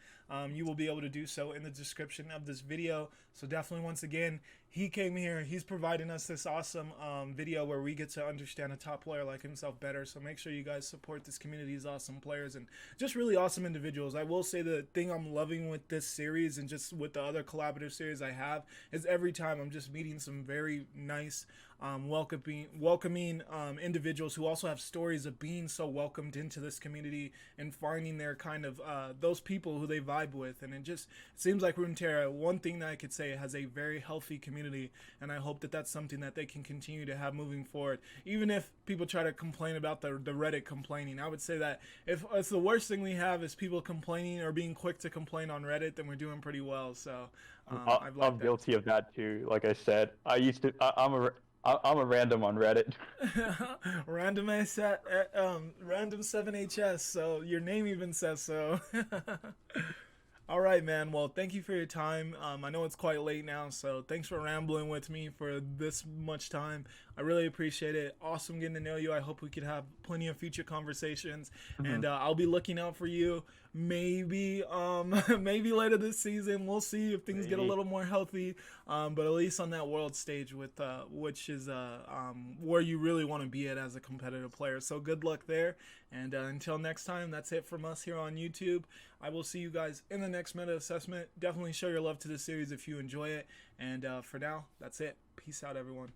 You will be able to do so in the description of this video. So definitely, once again, he came here. He's providing us this awesome video where we get to understand a top player like himself better. So make sure you guys support this community's awesome players and just really awesome individuals. I will say the thing I'm loving with this series and just with the other collaborative series I have is every time I'm just meeting some very nice, welcoming individuals who also have stories of being so welcomed into this community and finding their kind of those people who they vibe with. And it seems like Runeterra, one thing that I could say, has a very healthy community, and I hope that that's something that they can continue to have moving forward. Even if people try to complain about the Reddit complaining, I would say that if the worst thing we have is people complaining or being quick to complain on Reddit, then we're doing pretty well. So I'm guilty of that too. Like I said, I'm a random on Reddit. Random7hs, so your name even says so. All right, man. Well, thank you for your time. I know it's quite late now, so thanks for rambling with me for this much time. I really appreciate it. Awesome getting to know you. I hope we could have plenty of future conversations, and I'll be looking out for you. Maybe maybe later this season. We'll see if things get a little more healthy. But at least on that world stage, with which is where you really want to be at as a competitive player. So good luck there. And until next time, that's it from us here on YouTube. I will see you guys in the next meta assessment. Definitely show your love to the series if you enjoy it. And for now, that's it. Peace out, everyone.